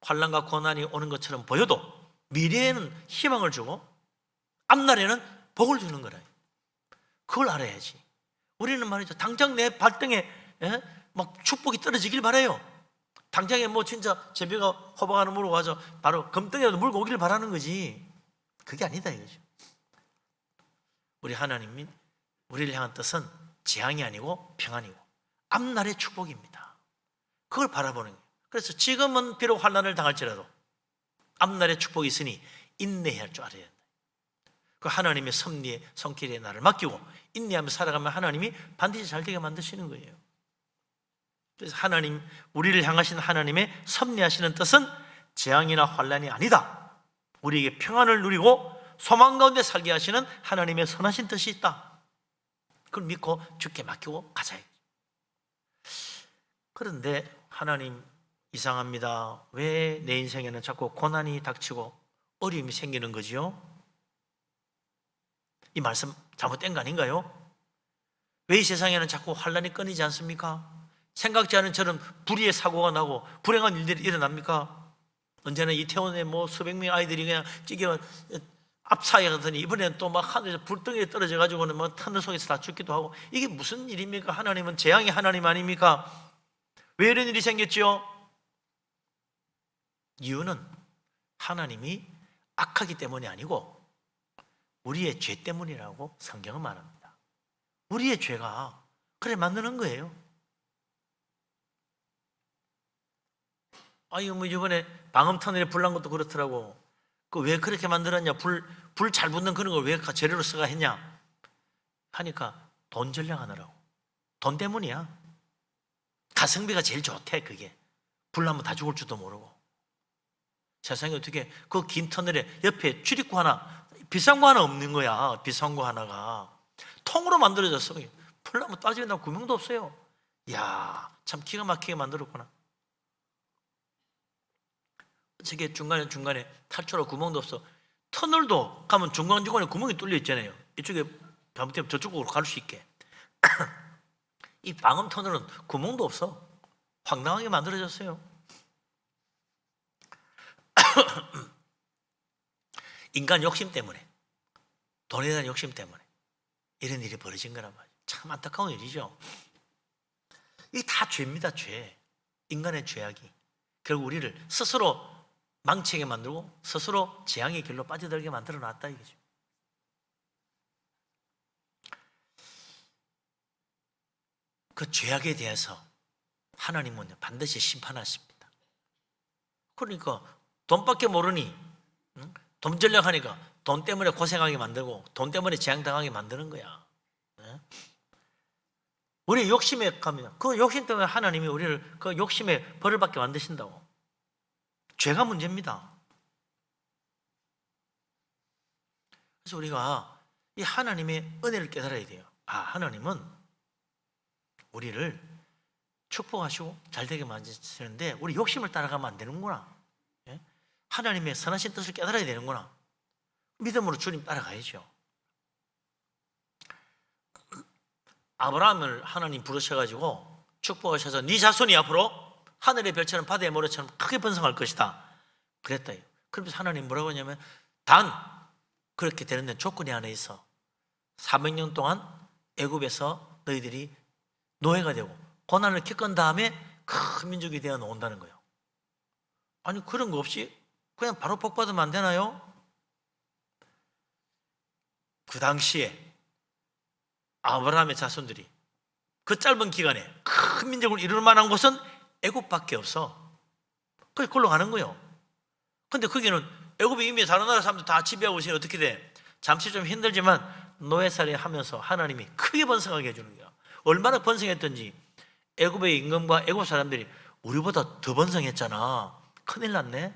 환난과 고난이 오는 것처럼 보여도 미래에는 희망을 주고 앞날에는 복을 주는 거라. 그걸 알아야지. 우리는 말이죠, 당장 내 발등에 막 축복이 떨어지길 바라요. 당장에 뭐 진짜 제비가 호박하는 물고 가서 바로 금덩이라도 물고 오길 바라는 거지. 그게 아니다 이거죠. 우리 하나님이 우리를 향한 뜻은 재앙이 아니고 평안이고 앞날의 축복입니다. 그걸 바라보는 거예요. 그래서 지금은 비록 환난을 당할지라도 앞날의 축복이 있으니 인내해야 할 줄 알아야 된다. 그 하나님의 섭리의 손길에 나를 맡기고 인내하며 살아가면 하나님이 반드시 잘 되게 만드시는 거예요. 그래서 하나님, 우리를 향하신 하나님의 섭리하시는 뜻은 재앙이나 환난이 아니다. 우리에게 평안을 누리고 소망 가운데 살게 하시는 하나님의 선하신 뜻이 있다. 그걸 믿고 주께 맡기고 가자. 그런데 하나님 이상합니다. 왜 내 인생에는 자꾸 고난이 닥치고 어려움이 생기는 거지요? 이 말씀 잘못된 거 아닌가요? 왜 이 세상에는 자꾸 환난이 끊이지 않습니까? 생각지 않은 저런 불의의 사고가 나고 불행한 일들이 일어납니까? 언제나 이태원에 뭐 수백 명의 아이들이 그냥 찌겨 압사해 가더니 이번에는 또 막 하늘에서 불덩이에 떨어져 가지고는 뭐 하늘 속에서 다 죽기도 하고 이게 무슨 일입니까? 하나님은 재앙의 하나님 아닙니까? 왜 이런 일이 생겼지요? 이유는 하나님이 악하기 때문이 아니고 우리의 죄 때문이라고 성경은 말합니다. 우리의 죄가 그래 만드는 거예요. 뭐 이번에 방음터널에 불난 것도 그렇더라고. 그 왜 그렇게 만들었냐? 불 잘 붙는 그런 걸 왜 재료로 써가 했냐? 하니까 돈 전략하느라고. 돈 때문이야. 가성비가 제일 좋대 그게. 불나면 다 죽을 줄도 모르고. 세상에 어떻게 그 긴 터널에 옆에 출입구 하나, 비싼 거 하나 없는 거야. 비싼 거 하나가 통으로 만들어졌어. 불나면 따지면 구멍도 없어요. 이야, 참 기가 막히게 만들었구나. 저게 중간에 탈출할 구멍도 없어. 터널도 가면 중간중간에 구멍이 뚫려 있잖아요. 이쪽에 잘못되면 저쪽으로 갈 수 있게. 이 방음 터널은 구멍도 없어. 황당하게 만들어졌어요. 인간 욕심 때문에, 돈에 대한 욕심 때문에 이런 일이 벌어진 거란 말이에요. 참 안타까운 일이죠. 이게 다 죄입니다. 죄. 인간의 죄악이 결국 우리를 스스로 망치게 만들고 스스로 재앙의 길로 빠져들게 만들어 놨다 이거죠. 그 죄악에 대해서 하나님은 반드시 심판하십니다. 그러니까 돈밖에 모르니 돈 전략하니까 돈 때문에 고생하게 만들고 돈 때문에 재앙당하게 만드는 거야. 우리 욕심에 가면 그 욕심 때문에 하나님이 우리를 그 욕심에 벌을 받게 만드신다고. 죄가 문제입니다. 그래서 우리가 이 하나님의 은혜를 깨달아야 돼요. 아, 하나님은 우리를 축복하시고 잘되게 만드시는데 우리 욕심을 따라가면 안 되는구나. 하나님의 선하신 뜻을 깨달아야 되는구나. 믿음으로 주님 따라가야죠. 아브라함을 하나님 부르셔가지고 축복하셔서 네 자손이 앞으로 하늘의 별처럼 바다의 모래처럼 크게 번성할 것이다 그랬다. 그러면서 하나님 뭐라고 하냐면 단 그렇게 되는 조건이 하나 있어. 400년 동안 애굽에서 너희들이 노예가 되고 고난을 겪은 다음에 큰 민족이 되어 나온다는 거예요. 아니 그런 거 없이 그냥 바로 복 받으면 안 되나요? 그 당시에 아브라함의 자손들이 그 짧은 기간에 큰 민족을 이룰 만한 곳은 애굽밖에 없어. 그걸로 가는 거예요. 근데 거기는 애굽이 이미 다른 나라 사람들 다 지배하고 있으니 어떻게 돼? 잠시 좀 힘들지만 노예살이 하면서 하나님이 크게 번성하게 해주는 거야. 얼마나 번성했던지 애굽의 임금과 애굽 사람들이 우리보다 더 번성했잖아. 큰일 났네.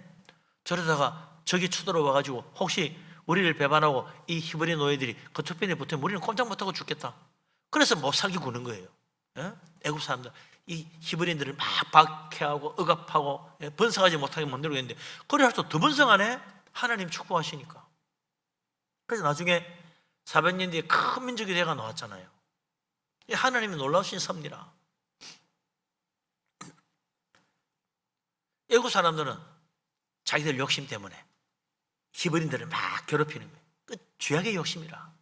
저러다가 적이 쳐들어와 가지고 혹시 우리를 배반하고 이 히브리 노예들이 그쪽 편에 붙으면 우리는 꼼짝 못하고 죽겠다. 그래서 못 살게 구는 거예요. 애굽 사람들 이 히브리인들을 막 박해하고 억압하고 번성하지 못하게 만들고 있는데 그래서 더 번성하네. 하나님 축복하시니까. 그래서 나중에 400년 뒤에 큰 민족이 되가 나왔잖아요. 하나님이 놀라우신 섭리라. 애굽 사람들은 자기들 욕심 때문에 히브리인들을 막 괴롭히는 거예요. 그 죄악의 욕심이라.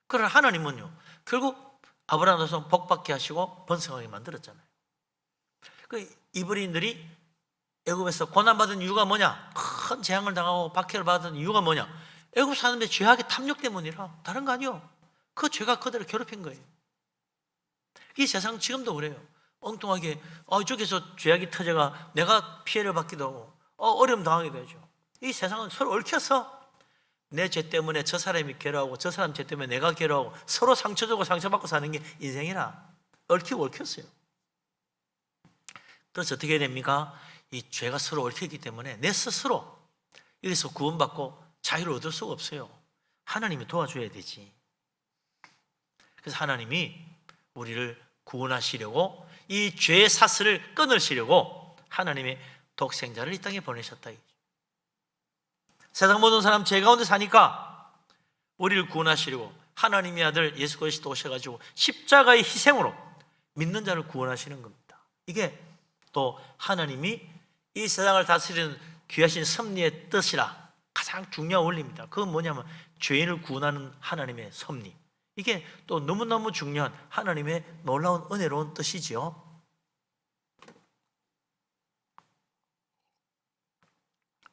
그러나 하나님은요 결국 아브라함 자손 복받게 하시고 번성하게 만들었잖아요. 그 히브리인들이 애굽에서 고난받은 이유가 뭐냐? 큰 재앙을 당하고 박해를 받은 이유가 뭐냐? 애굽 사람들의 죄악의 탐욕 때문이라. 다른 거 아니요. 그 죄가 그들을 괴롭힌 거예요. 이 세상 지금도 그래요. 엉뚱하게 저기서 죄악이 터져가 내가 피해를 받기도 하고 어려움 당하게 되죠. 이 세상은 서로 얽혀서 내 죄 때문에 저 사람이 괴로워하고 저 사람 죄 때문에 내가 괴로워하고 서로 상처 주고 상처받고 사는 게 인생이라. 얽히고 얽혔어요. 그래서 어떻게 됩니까? 이 죄가 서로 얽히기 때문에 내 스스로 여기서 구원받고 자유를 얻을 수가 없어요. 하나님이 도와줘야 되지. 그래서 하나님이 우리를 구원하시려고 이 죄의 사슬을 끊으시려고 하나님의 독생자를 이 땅에 보내셨다. 세상 모든 사람 죄 가운데 사니까 우리를 구원하시려고 하나님의 아들 예수 그리스도 오셔가지고 십자가의 희생으로 믿는 자를 구원하시는 겁니다. 이게 또 하나님이 이 세상을 다스리는 귀하신 섭리의 뜻이라 가장 중요한 원리입니다. 그건 뭐냐면 죄인을 구원하는 하나님의 섭리. 이게 또 너무너무 중요한 하나님의 놀라운 은혜로운 뜻이지요.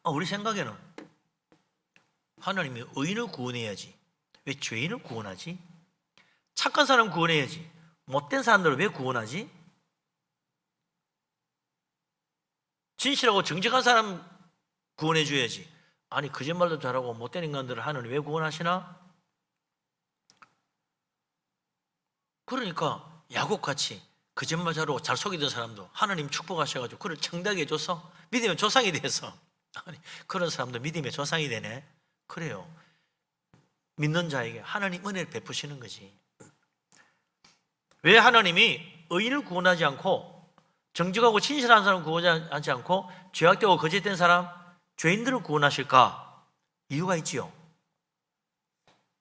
우리 생각에는 하나님이 의인을 구원해야지 왜 죄인을 구원하지? 착한 사람 구원해야지 못된 사람들을 왜 구원하지? 진실하고 정직한 사람 구원해줘야지 아니 거짓말도 잘하고 못된 인간들을 하나님 왜 구원하시나? 그러니까 야곱같이 거짓말 잘하고 잘 속이던 사람도 하나님 축복하셔가지고 그를 청대하게 해줘서 믿음의 조상이 돼서 아니, 그런 사람도 믿음의 조상이 되네. 그래요. 믿는 자에게 하나님 은혜를 베푸시는 거지. 왜 하나님이 의인을 구원하지 않고 정직하고 진실한 사람을 구원하지 않고 죄악되고 거짓된 사람, 죄인들을 구원하실까? 이유가 있지요.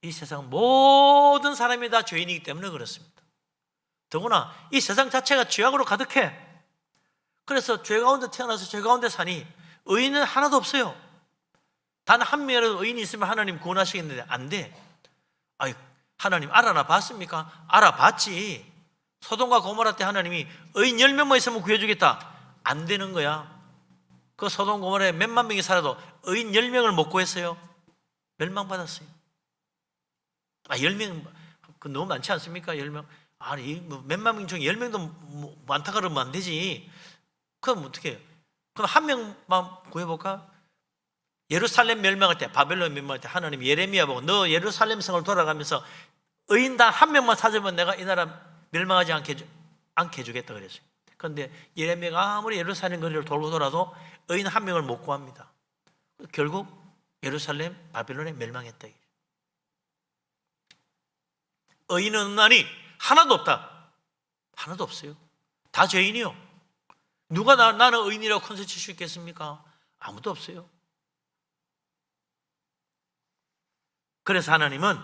이 세상 모든 사람이 다 죄인이기 때문에 그렇습니다. 더구나 이 세상 자체가 죄악으로 가득해. 그래서 죄 가운데 태어나서 죄 가운데 사니 의인은 하나도 없어요. 단 한 명이라도 의인이 있으면 하나님 구원하시겠는데 안 돼. 아이, 하나님 알아나 봤습니까? 알아봤지. 소돔과 고모라 때 하나님이 의인 10명만 있으면 구해주겠다. 안 되는 거야. 그 소돔 고모라에 몇만 명이 살아도 의인 10명을 못 구했어요. 멸망받았어요. 10명, 그 너무 많지 않습니까? 10명. 아니 뭐 몇만 명 중에 10명도 많다 그러면 안 되지. 그럼 어떻게 해요? 그럼 한 명만 구해볼까? 예루살렘 멸망할 때, 바벨론 멸망할 때 하나님 예레미야 보고 너 예루살렘 성을 돌아가면서 의인단 한 명만 찾으면 내가 이 나라 멸망하지 않게 해주겠다 그랬어요. 그런데 예레미야가 아무리 예루살렘 거리를 돌고 돌아도 의인 한 명을 못 구합니다. 결국 예루살렘 바벨론에 멸망했다. 의인은 아니 하나도 없다. 하나도 없어요. 다 죄인이요. 누가 나는 의인이라고 컨셉 칠 수 있겠습니까? 아무도 없어요. 그래서 하나님은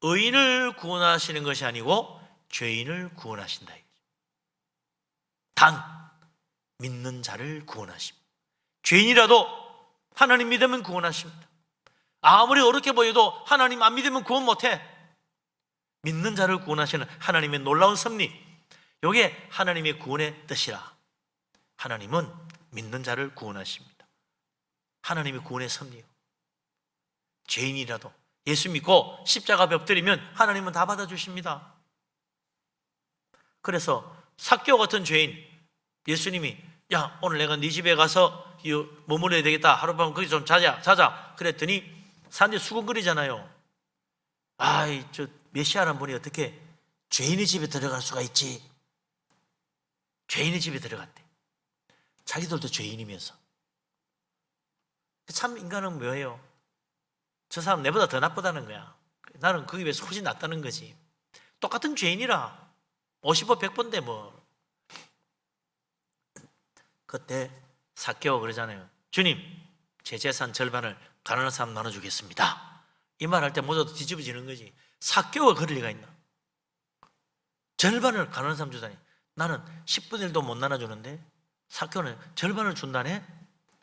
의인을 구원하시는 것이 아니고 죄인을 구원하신다. 단 믿는 자를 구원하십니다. 죄인이라도 하나님 믿으면 구원하십니다. 아무리 어렵게 보여도 하나님 안 믿으면 구원 못해. 믿는 자를 구원하시는 하나님의 놀라운 섭리, 이게 하나님의 구원의 뜻이라. 하나님은 믿는 자를 구원하십니다. 하나님의 구원의 섭리요. 죄인이라도 예수 믿고 십자가 엎드리면 하나님은 다 받아주십니다. 그래서 삭개오 같은 죄인, 예수님이 야 오늘 내가 네 집에 가서 머물러야 되겠다, 하룻밤 거기 좀 자자 그랬더니 사람들이 수군거리잖아요. 아이 저 메시아란 분이 어떻게 죄인의 집에 들어갈 수가 있지? 죄인의 집에 들어갔대. 자기들도 죄인이면서. 참 인간은 뭐예요? 저 사람 내보다 더 나쁘다는 거야. 나는 거기 비해서 훨씬 낫다는 거지. 똑같은 죄인이라 50번 100번인데 뭐. 그때 삭개오 그러잖아요. 주님 제 재산 절반을 가난한 사람 나눠주겠습니다. 이 말 할 때 모자도 뒤집어지는 거지. 삭개오가 그럴 리가 있나? 절반을 가난한 사람 주다니. 나는 10분의 1도 못 나눠주는데 삭개오는 절반을 준다네?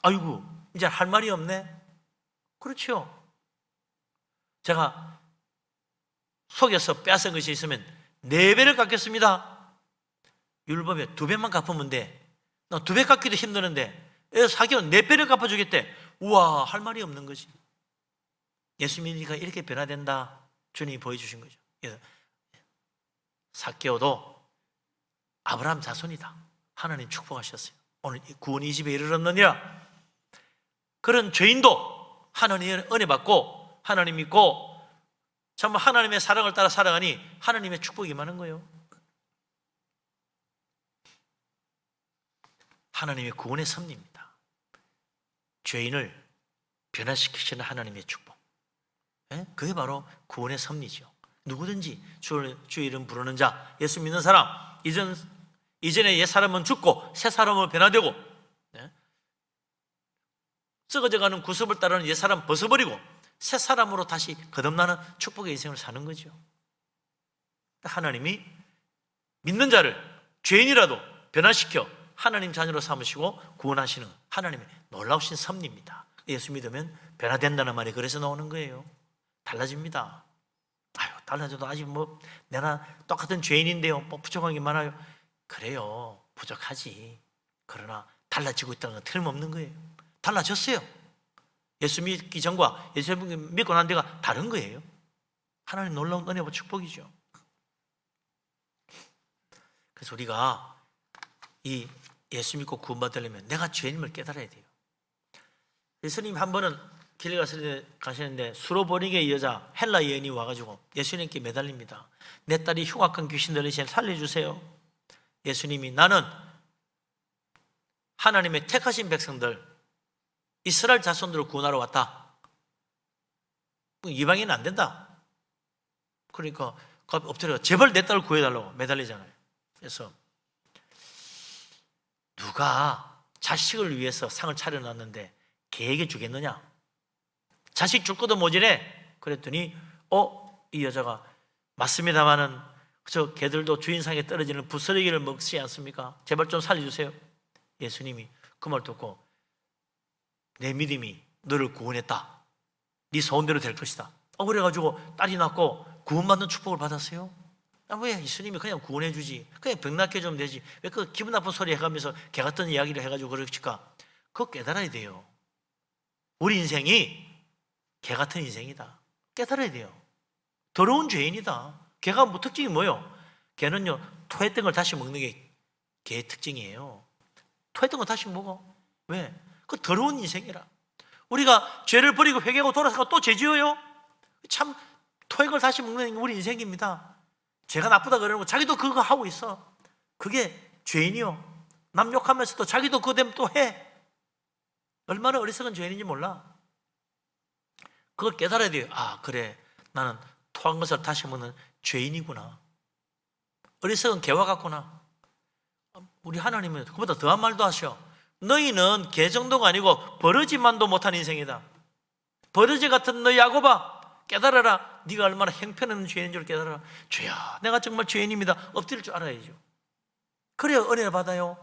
아이고 이제 할 말이 없네. 그렇죠. 제가 속여서 빼앗은 것이 있으면 4배를 갚겠습니다. 율법에 2배만 갚으면 돼. 나 2배 갚기도 힘드는데 삭개오는 4배를 갚아주겠대. 우와 할 말이 없는 거지. 예수 믿으니까 이렇게 변화된다. 주님이 보여주신 거죠. 그래서 삭개오도 아브라함 자손이다. 하나님 축복하셨어요. 오늘 구원이 이 집에 이르렀느니라. 그런 죄인도 하나님의 은혜 받고 하나님 믿고 정말 하나님의 사랑을 따라 살아가니 하나님의 축복이 많은 거예요. 하나님의 구원의 섭리입니다. 죄인을 변화시키시는 하나님의 축복. 그게 바로 구원의 섭리죠. 누구든지 주의 이름 부르는 자, 예수 믿는 사람, 이전에 옛 사람은 죽고 새 사람으로 변화되고 썩어져가는 구습을 따르는 옛 사람 벗어버리고 새 사람으로 다시 거듭나는 축복의 인생을 사는 거죠. 하나님이 믿는 자를 죄인이라도 변화시켜 하나님 자녀로 삼으시고 구원하시는 하나님의 놀라우신 섭리입니다. 예수 믿으면 변화된다는 말이 그래서 나오는 거예요. 달라집니다. 아유, 달라져도 아직 뭐 내가 똑같은 죄인인데요, 뭐 부족한 게 많아요. 그래요, 부족하지. 그러나 달라지고 있다는 건 틀림없는 거예요. 달라졌어요. 예수 믿기 전과 예수 믿고 난 데가 다른 거예요. 하나님 놀라운 은혜와 축복이죠. 그래서 우리가 이 예수 믿고 구원받으려면 내가 죄인임을 깨달아야 돼요. 예수님 한 번은 길에 가시는데 수로보니게 여자 헬라 여인이 와가지고 예수님께 매달립니다. 내 딸이 흉악한 귀신 들리시니 살려주세요. 예수님이 나는 하나님의 택하신 백성들 이스라엘 자손들을 구원하러 왔다. 이방인은 안 된다. 그러니까 엎드려 제발 내 딸을 구해달라고 매달리잖아요. 그래서 누가 자식을 위해서 상을 차려놨는데 개에게 주겠느냐? 자식 줄 것도 모자래. 그랬더니 이 여자가 맞습니다마는 저 개들도 주인상에 떨어지는 부스러기를 먹지 않습니까? 제발 좀 살려주세요. 예수님이 그 말 듣고 내 믿음이 너를 구원했다. 네 소원대로 될 것이다. 그래가지고 딸이 낳고 구원받는 축복을 받았어요. 왜 예수님이 그냥 구원해 주지? 그냥 병 낫게 해주면 되지. 왜 그 기분 나쁜 소리 해가면서 개 같은 이야기를 해가지고 그럴까? 그거 깨달아야 돼요. 우리 인생이 개 같은 인생이다. 깨달아야 돼요. 더러운 죄인이다. 개가 뭐 특징이 뭐예요? 개는요, 토했던 걸 다시 먹는 게 개의 특징이에요. 토했던 거 다시 먹어. 왜? 그 더러운 인생이라. 우리가 죄를 버리고 회개하고 돌아서고 또 죄 지어요? 참 토한 걸 다시 먹는 게 우리 인생입니다. 죄가 나쁘다 그러는 거 자기도 그거 하고 있어. 그게 죄인이요. 남 욕하면서도 자기도 그거 되면 또 해. 얼마나 어리석은 죄인인지 몰라. 그걸 깨달아야 돼요. 아, 그래, 나는 토한 것을 다시 먹는 죄인이구나. 어리석은 개와 같구나. 우리 하나님은 그보다 더한 말도 하셔. 너희는 개 정도가 아니고 버러지만도 못한 인생이다. 버러지 같은 너희 야곱아, 깨달아라. 네가 얼마나 형편없는 죄인인 줄 깨달아라. 주야, 내가 정말 죄인입니다. 엎드릴 줄 알아야죠. 그래야 은혜를 받아요.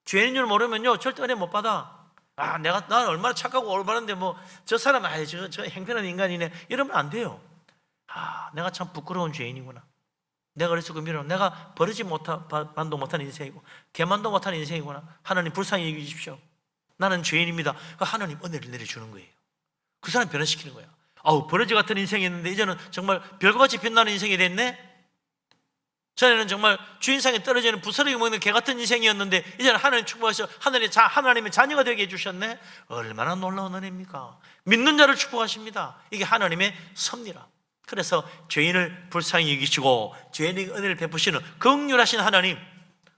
죄인인 줄 모르면요, 절대 은혜 못 받아. 아, 난 얼마나 착하고 올바른데 뭐 저 사람 저 형편없는 인간이네 이러면 안 돼요. 아, 내가 참 부끄러운 죄인이구나. 내가 그래서 그 미련, 내가 버리지 만도 못한 인생이고 개만도 못한 인생이구나. 하나님 불쌍히 여겨 주십시오. 나는 죄인입니다. 하나님 은혜를 내려주는 거예요. 그 사람 변화시키는 거야. 아우, 버러지 같은 인생이었는데 이제는 정말 별것같이 빛나는 인생이 됐네. 전에는 정말 주인상에 떨어지는 부스러기 먹는 개 같은 인생이었는데 이제는 하나님 축복하셔 하나님의 자녀가 되게 해주셨네. 얼마나 놀라운 은혜입니까? 믿는 자를 축복하십니다. 이게 하나님의 섭리라. 그래서 죄인을 불쌍히 여기시고 죄인에게 은혜를 베푸시는 긍휼하신 하나님,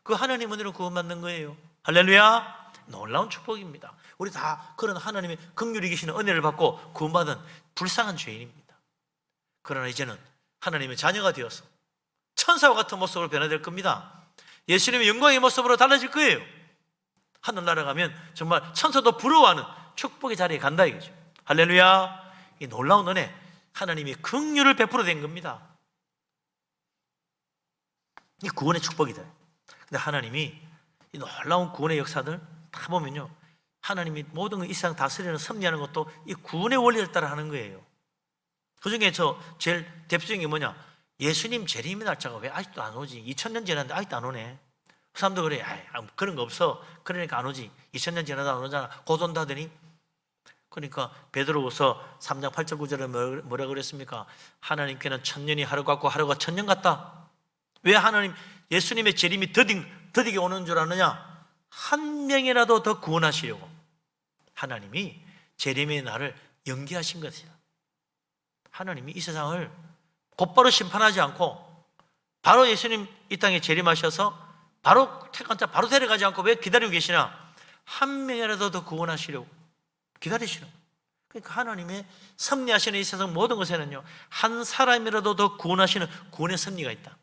그 하나님 은혜로 구원받는 거예요. 할렐루야. 놀라운 축복입니다. 우리 다 그런 하나님의 긍휼히 계시는 은혜를 받고 구원받은 불쌍한 죄인입니다. 그러나 이제는 하나님의 자녀가 되어서 천사와 같은 모습으로 변화될 겁니다. 예수님의 영광의 모습으로 달라질 거예요. 하늘나라 가면 정말 천사도 부러워하는 축복의 자리에 간다 이거죠. 할렐루야. 이 놀라운 은혜, 하나님이 긍휼을 베풀어 된 겁니다. 이 구원의 축복이다. 근데 하나님이 이 놀라운 구원의 역사들 다 보면요, 하나님이 모든 이 세상 다스리는 섭리하는 것도 이 구원의 원리를 따라 하는 거예요. 그 중에 제일 대표적인 게 뭐냐? 예수님 재림의 날짜가 왜 아직도 안 오지? 2000년 지났는데 아직도 안 오네. 그 사람도 그래. 그런 거 없어. 그러니까 안 오지. 2000년 지나도 안 오잖아. 곧 온다더니. 그러니까 베드로후서 3장 8절 9절에 뭐라 그랬습니까? 하나님께는 1000년이 하루 같고 하루가 1000년 같다. 왜 하나님 예수님의 재림이 더디게 오는 줄 아느냐? 한 명이라도 더 구원하시려고 하나님이 재림의 날을 연기하신 것이다. 하나님이 이 세상을 곧바로 심판하지 않고 바로 예수님 이 땅에 재림하셔서 바로 택한 자 바로 데려가지 않고 왜 기다리고 계시나? 한 명이라도 더 구원하시려고 기다리시는 거예요. 그러니까 하나님의 섭리하시는 이 세상 모든 것에는요, 한 사람이라도 더 구원하시는 구원의 섭리가 있다.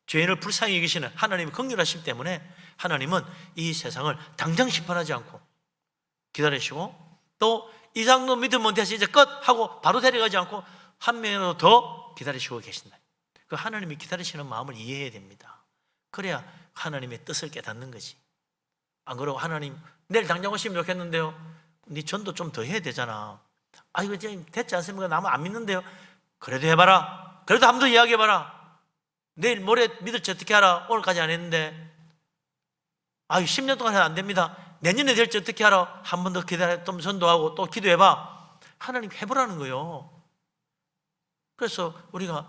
죄인을 불쌍히 여기시는 하나님의 긍휼하심 때문에 하나님은 이 세상을 당장 심판하지 않고 기다리시고, 또 이 정도 믿으면 돼서 이제 끝 하고 바로 데려가지 않고 한 명이라도 더 기다리시고 계신다. 그 하나님이 기다리시는 마음을 이해해야 됩니다. 그래야 하나님의 뜻을 깨닫는 거지. 안 그러고 하나님 내일 당장 오시면 좋겠는데요, 네 전도 좀 더 해야 되잖아. 아, 이거 지금 됐지 않습니까? 나만 안 믿는데요. 그래도 해봐라. 그래도 한 번 더 이야기해봐라. 내일 모레 믿을지 어떻게 알아? 오늘까지 안 했는데. 아유, 10년 동안 해도 안 됩니다. 내년에 될지 어떻게 알아? 한 번 더 기다려, 좀 전도하고 또 기도해봐. 하나님 해보라는 거예요. 그래서 우리가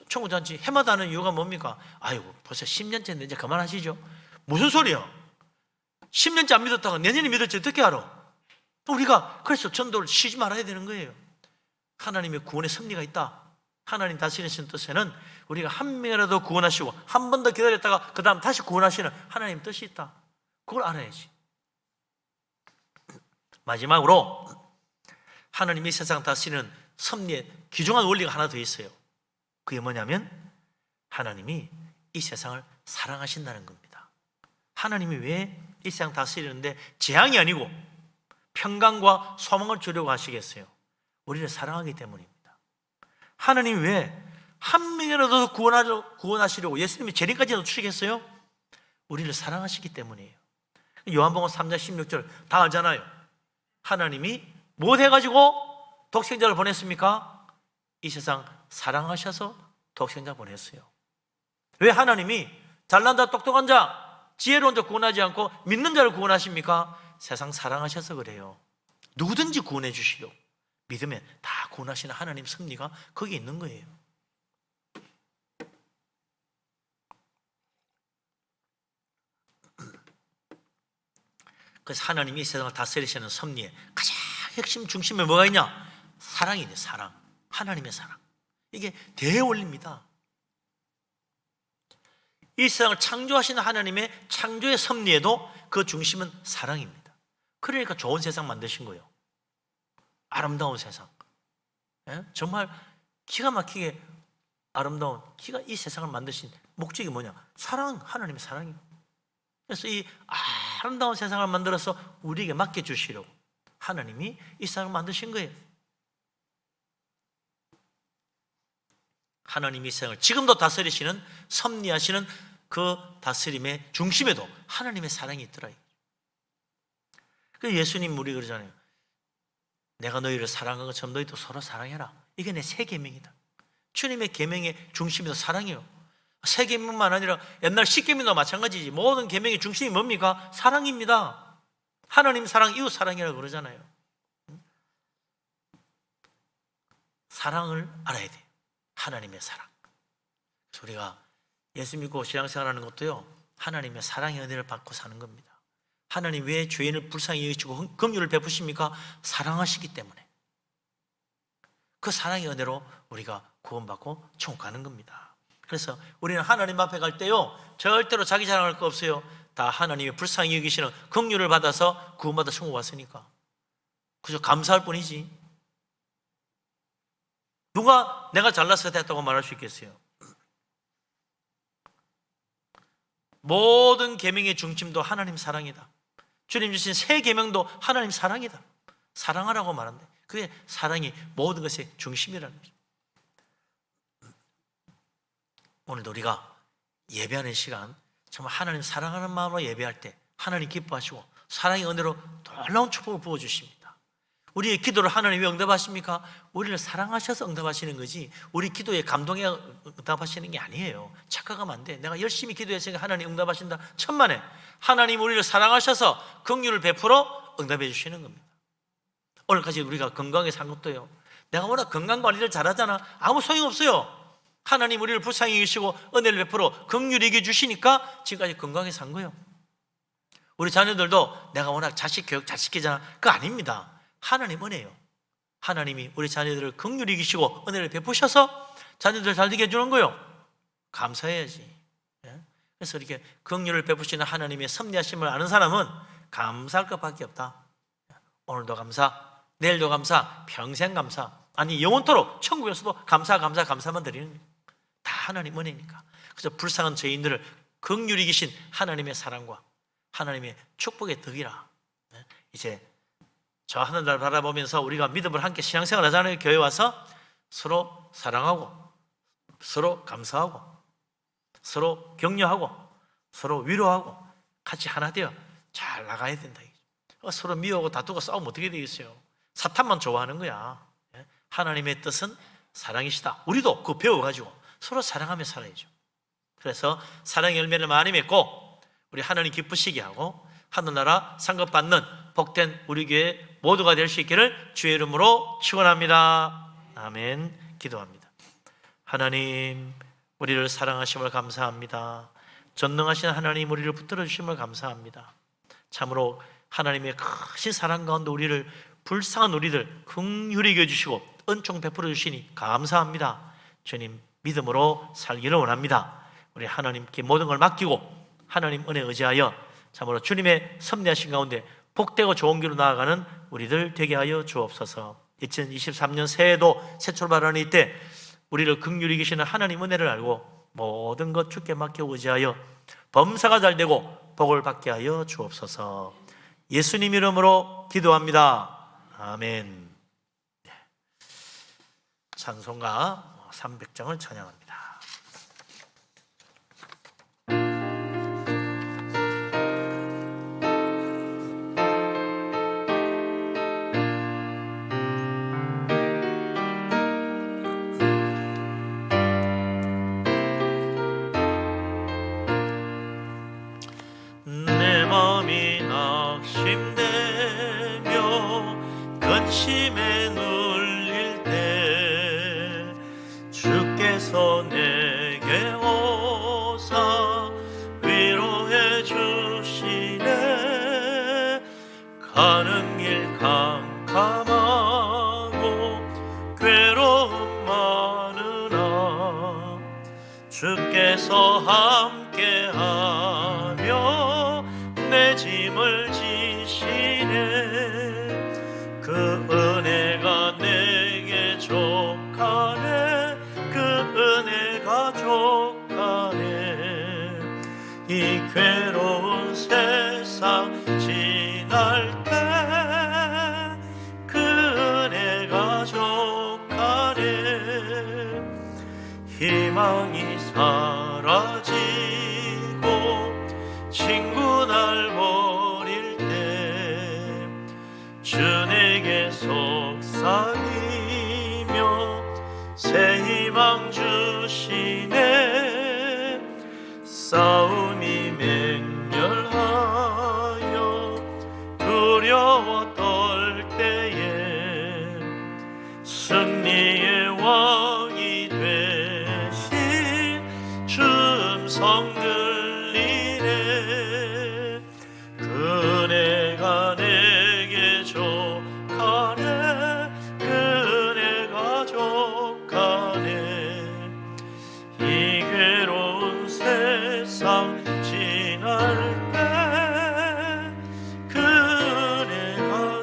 청구잔치 해마다 하는 이유가 뭡니까? 아이고, 벌써 10년째인데 이제 그만하시죠. 무슨 소리야? 10년째 안 믿었다가 내년에 믿을지 어떻게 알아? 우리가 그래서 전도를 쉬지 말아야 되는 거예요. 하나님의 구원의 섭리가 있다. 하나님 다스리시는 뜻에는 우리가 한 명이라도 구원하시고 한 번 더 기다렸다가 그 다음 다시 구원하시는 하나님 뜻이 있다. 그걸 알아야지. 마지막으로 하나님이 세상 다스리는 섭리의 귀중한 원리가 하나 더 있어요. 그게 뭐냐면 하나님이 이 세상을 사랑하신다는 겁니다. 하나님이 왜 이 세상 다스리는데 재앙이 아니고 평강과 소망을 주려고 하시겠어요? 우리를 사랑하기 때문입니다. 하나님이 왜 한 명이라도 구원하시려고 예수님이 재림까지 놓치겠어요? 우리를 사랑하시기 때문이에요. 요한복음 3장 16절 다 알잖아요. 하나님이 뭐 해가지고 독생자를 보냈습니까? 이 세상 사랑하셔서 독생자 보냈어요. 왜 하나님이 잘난 자, 똑똑한 자, 지혜로운 자 구원하지 않고 믿는 자를 구원하십니까? 세상 사랑하셔서 그래요. 누구든지 구원해 주시려고. 믿으면 다 구원하시는 하나님 섭리가 거기 있는 거예요. 그래서 하나님이 이 세상을 다스리시는 섭리의 가장 핵심 중심에 뭐가 있냐? 사랑이네. 사랑. 하나님의 사랑. 이게 대원리입니다. 이 세상을 창조하시는 하나님의 창조의 섭리에도 그 중심은 사랑입니다. 그러니까 좋은 세상 만드신 거예요. 아름다운 세상. 예? 정말 기가 막히게 아름다운, 이 세상을 만드신 목적이 뭐냐? 사랑, 하나님의 사랑이에요. 그래서 이 아름다운 세상을 만들어서 우리에게 맡겨주시려고 하나님이 이 세상을 만드신 거예요. 하나님이 이 세상을 지금도 다스리시는, 섭리하시는 그 다스림의 중심에도 하나님의 사랑이 있더라. 그래서 예수님 우리 그러잖아요. 내가 너희를 사랑한 것처럼 너희도 서로 사랑해라. 이게 내 새 계명이다. 주님의 계명의 중심에도 사랑이에요. 새 계명만 아니라 옛날 십 계명도 마찬가지지. 모든 계명의 중심이 뭡니까? 사랑입니다. 하나님 사랑, 이웃 사랑이라고 그러잖아요. 사랑을 알아야 돼요. 하나님의 사랑. 그래서 우리가 예수 믿고 신앙생활하는 것도요, 하나님의 사랑의 은혜를 받고 사는 겁니다. 하나님 왜 죄인을 불쌍히 여기시고 긍휼을 베푸십니까? 사랑하시기 때문에. 그 사랑의 은혜로 우리가 구원받고 천국 가는 겁니다. 그래서 우리는 하나님 앞에 갈 때요, 절대로 자기 자랑할 거 없어요. 다 하나님이 불쌍히 여기시는 긍휼을 받아서 구원받아 천국 왔으니까. 그저 감사할 뿐이지. 누가 내가 잘나서 됐다고 말할 수 있겠어요? 모든 계명의 중심도 하나님 사랑이다. 주님 주신 새 계명도 하나님 사랑이다. 사랑하라고 말한대. 그게 사랑이 모든 것의 중심이라는 거죠. 오늘도 우리가 예배하는 시간, 정말 하나님 사랑하는 마음으로 예배할 때 하나님 기뻐하시고 사랑의 은혜로 놀라운 축복을 부어주십니다. 우리의 기도를 하나님 왜 응답하십니까? 우리를 사랑하셔서 응답하시는 거지, 우리 기도에 감동에 응답하시는 게 아니에요. 착각하면 안 돼. 내가 열심히 기도했으니까 하나님 응답하신다. 천만에. 하나님 우리를 사랑하셔서 긍휼을 베풀어 응답해 주시는 겁니다. 오늘까지 우리가 건강하게 산 것도요, 내가 워낙 건강관리를 잘하잖아. 아무 소용없어요. 하나님 우리를 불쌍히 여기시고 은혜를 베풀어 긍휼히 여겨 주시니까 지금까지 건강하게 산 거예요. 우리 자녀들도 내가 워낙 자식 교육 잘 시키잖아. 그거 아닙니다. 하나님 은혜예요. 하나님이 우리 자녀들을 긍휼히 여기시고 은혜를 베푸셔서 자녀들 잘 되게 해주는 거예요. 감사해야지. 그래서 이렇게 긍휼을 베푸시는 하나님의 섭리하심을 아는 사람은 감사할 것밖에 없다. 오늘도 감사, 내일도 감사, 평생 감사, 아니 영원토록 천국에서도 감사만 드리는 거예요. 다 하나님 은혜니까. 그래서 불쌍한 죄인들을 긍휼히 여기신 하나님의 사랑과 하나님의 축복의 덕이라. 이제 저 하늘날 바라보면서 우리가 믿음을 함께 신앙생활 하잖아요. 교회 와서 서로 사랑하고 서로 감사하고 서로 격려하고 서로 위로하고 같이 하나 되어 잘 나가야 된다. 서로 미워하고 다투고 싸우면 어떻게 되겠어요? 사탄만 좋아하는 거야. 하나님의 뜻은 사랑이시다. 우리도 그거 배워가지고 서로 사랑하며 살아야죠. 그래서 사랑의 열매를 많이 맺고 우리 하나님 기쁘시게 하고 하늘나라 상급받는 복된 우리 교회 모두가 될 수 있기를 주의 이름으로 축원합니다. 아멘. 기도합니다. 하나님, 우리를 사랑하심을 감사합니다. 전능하신 하나님, 우리를 붙들어 주심을 감사합니다. 참으로 하나님의 크신 사랑 가운데 우리를, 불쌍한 우리들 긍휼히 여겨주시고 은총 베풀어 주시니 감사합니다. 주님, 믿음으로 살기를 원합니다. 우리 하나님께 모든 걸 맡기고 하나님 은혜 의지하여 참으로 주님의 섭리하신 가운데 복되고 좋은 길로 나아가는 우리들 되게 하여 주옵소서. 2023년 새해도 새 출발하는 이때 우리를 긍휼히 계시는 하나님 은혜를 알고 모든 것 주께 맡겨 의지하여 범사가 잘 되고 복을 받게 하여 주옵소서. 예수님 이름으로 기도합니다. 아멘. 찬송가 300장을 찬양합니다. 내 마음이 낙심되며 근심에 눌릴 때 주께서 내게 오사 위로해 주시네. 많으나 주께서 함께하며 내 짐을 지시네. 그 은혜가 내게 족하네. 그 은혜가 족하네. 이 괴로운 세상 지날 때 그 은혜가 족하네. 희망이 사라지고 친구 날 버릴 때 주 내게 속삭이며 새 희망 주시네. 싸움이 맹렬하여 두려워 떨 때에 승리의 왕이 되신 주 음성 들리네. 그 은혜가 내게 족하네. 그 은혜가 족하네. 이 괴로운 세상 지날 때 그 은혜가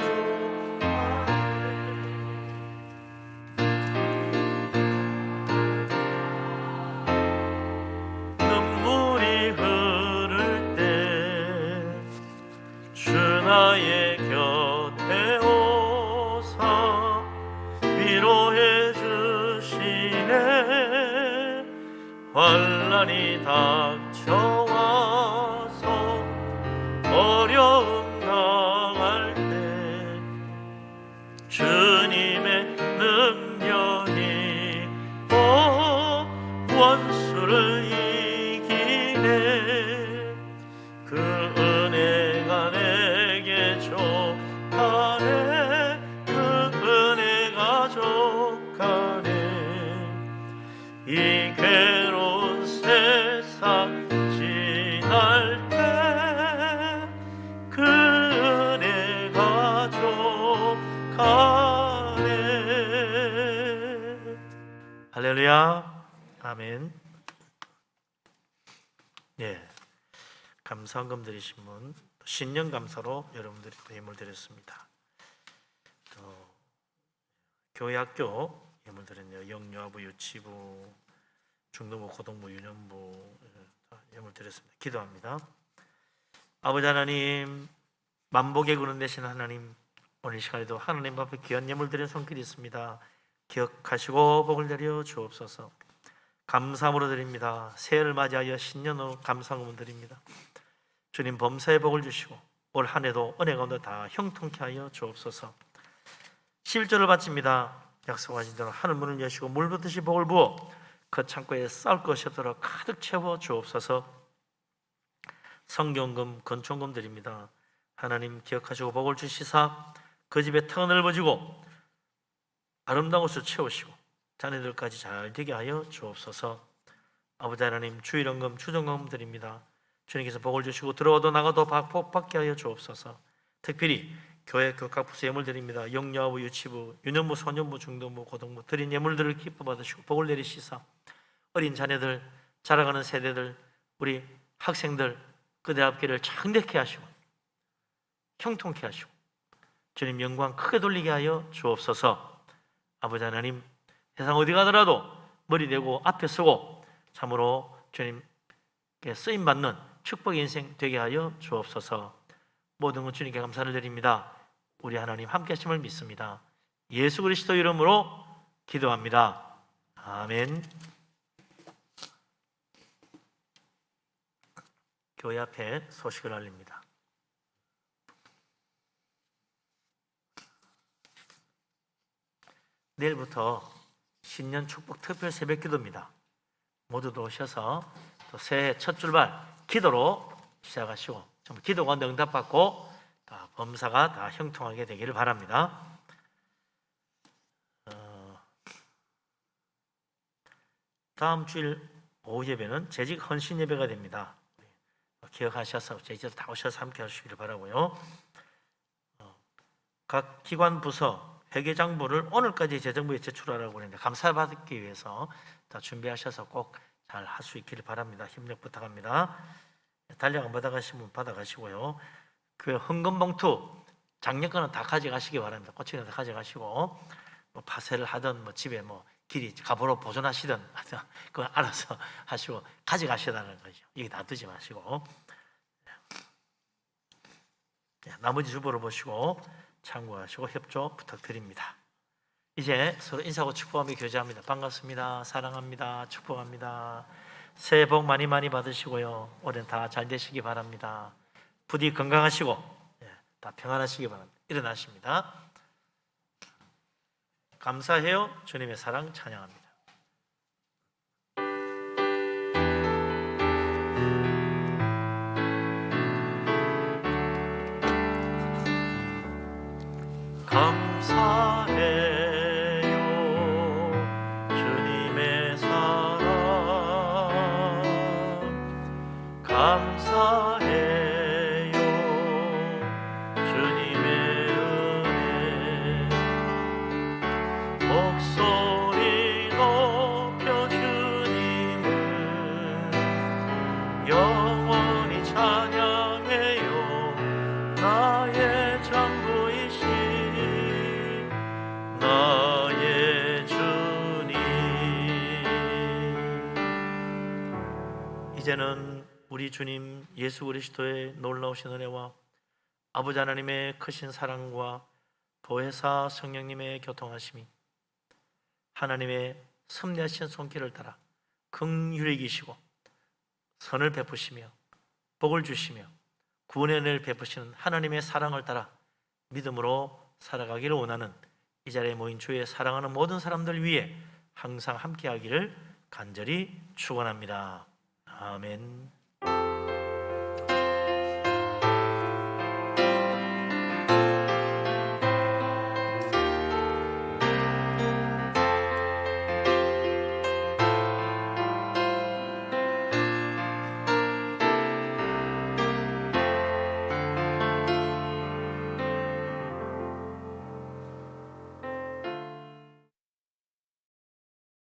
눈물이 흐를 때 주 나의 곁에 오사 위로해 주시네. 환난이 닥쳐와서 어려움 당할 때 주님의 능력이 원수를 이기네. 그 은혜가 내게 족하네. 그 은혜가 족하네. 이 괴로운 세상 지날 때 그 은혜가 족하네. 할렐루야. 아멘. 예, 감사헌금 드리신 분, 신년 감사로 여러분들이 또 예물 드렸습니다. 또 교회 학교 예물 드렸네요. 영유아부, 유치부, 중등부, 고등부, 유년부 예물 드렸습니다. 기도합니다. 아버지 하나님, 만복의 근원 되신 하나님, 오늘 시간에도 하나님 앞에 귀한 예물 드린 손길이 있습니다. 기억하시고 복을 내려 주옵소서. 감사함으로 드립니다. 새해를 맞이하여 신년으로 감사함을 드립니다. 주님 범사의 복을 주시고 올 한 해도 은혜 가운데 다 형통케 하여 주옵소서. 11절을 바칩니다. 약속하신 대로 하늘문을 여시고 물붓듯이 복을 부어 그 창고에 쌓을 것이 없도록 가득 채워 주옵소서. 성경금, 건총금 드립니다. 하나님 기억하시고 복을 주시사 그 집에 터가 넓어지고 아름다운 것을 채우시고 자녀들까지 잘 되게 하여 주옵소서. 아버지 하나님, 주일원금, 추정금 드립니다. 주님께서 복을 주시고 들어와도 나가도 복 받게 하여 주옵소서. 특별히 교회 각 부서 예물 드립니다. 영유아부, 유치부, 유년부, 소년부, 중등부, 고등부 드린 예물들을 기뻐 받으시고 복을 내리시사 어린 자녀들, 자라가는 세대들, 우리 학생들 그들 앞길을 창대케 하시고 형통케 하시고 주님 영광 크게 돌리게 하여 주옵소서. 아버지 하나님, 세상 어디 가더라도 머리 대고 앞에 서고 참으로 주님께 쓰임받는 축복의 인생 되게 하여 주옵소서. 모든 것 주님께 감사를 드립니다. 우리 하나님 함께 하심을 믿습니다. 예수 그리스도 이름으로 기도합니다. 아멘. 교회 앞에 소식을 알립니다. 내일부터 신년 축복 특별 새벽 기도입니다. 모두도 오셔서 또 새해 첫 출발 기도로 시작하시고 정말 기도가 응답받고 범사가 다 형통하게 되기를 바랍니다. 다음 주일 오후 예배는 재직 헌신 예배가 됩니다. 기억하셔서 제주도 다 오셔서 함께 하시기를 바라고요. 각 기관 부서 회계장부를 오늘까지 재정부에 제출하라고 그랬는데 감사받기 위해서 다 준비하셔서 꼭 잘 할 수 있기를 바랍니다. 힘력 부탁합니다. 달력 안 받아가신 분 받아가시고요. 그 헌금 봉투 작년 거는 다 가져가시기 바랍니다. 꼬치는 다 가져가시고 뭐 파쇄를 하든 뭐 집에 뭐 길이 갑으로 보존하시든 그거 알아서 하시고 가져가시라는 거죠. 여기 놔두지 마시고 나머지 주보를 보시고 참고하시고 협조 부탁드립니다. 이제 서로 인사하고 축복하며 교제합니다. 반갑습니다. 사랑합니다. 축복합니다. 새해 복 많이 많이 받으시고요. 올해는 다 잘 되시기 바랍니다. 부디 건강하시고 다 평안하시기 바랍니다. 일어나십니다. 감사해요. 주님의 사랑 찬양합니다. 감사해요 주님의 사랑 감사해요 주님의 은혜 목소리 높여 주님을 영원히 찬양해요 나의 전부이신 나의 주님. 이제는 우리 주님 예수 그리스도의 놀라우신 은혜와 아버지 하나님의 크신 사랑과 보혜사 성령님의 교통하심이 하나님의 섭리하신 손길을 따라 긍휼히 계시고 선을 베푸시며 복을 주시며 구원의 은혜를 베푸시는 하나님의 사랑을 따라 믿음으로 살아가기를 원하는 이 자리에 모인 주의 사랑하는 모든 사람들 위해 항상 함께하기를 간절히 축원합니다. 아멘.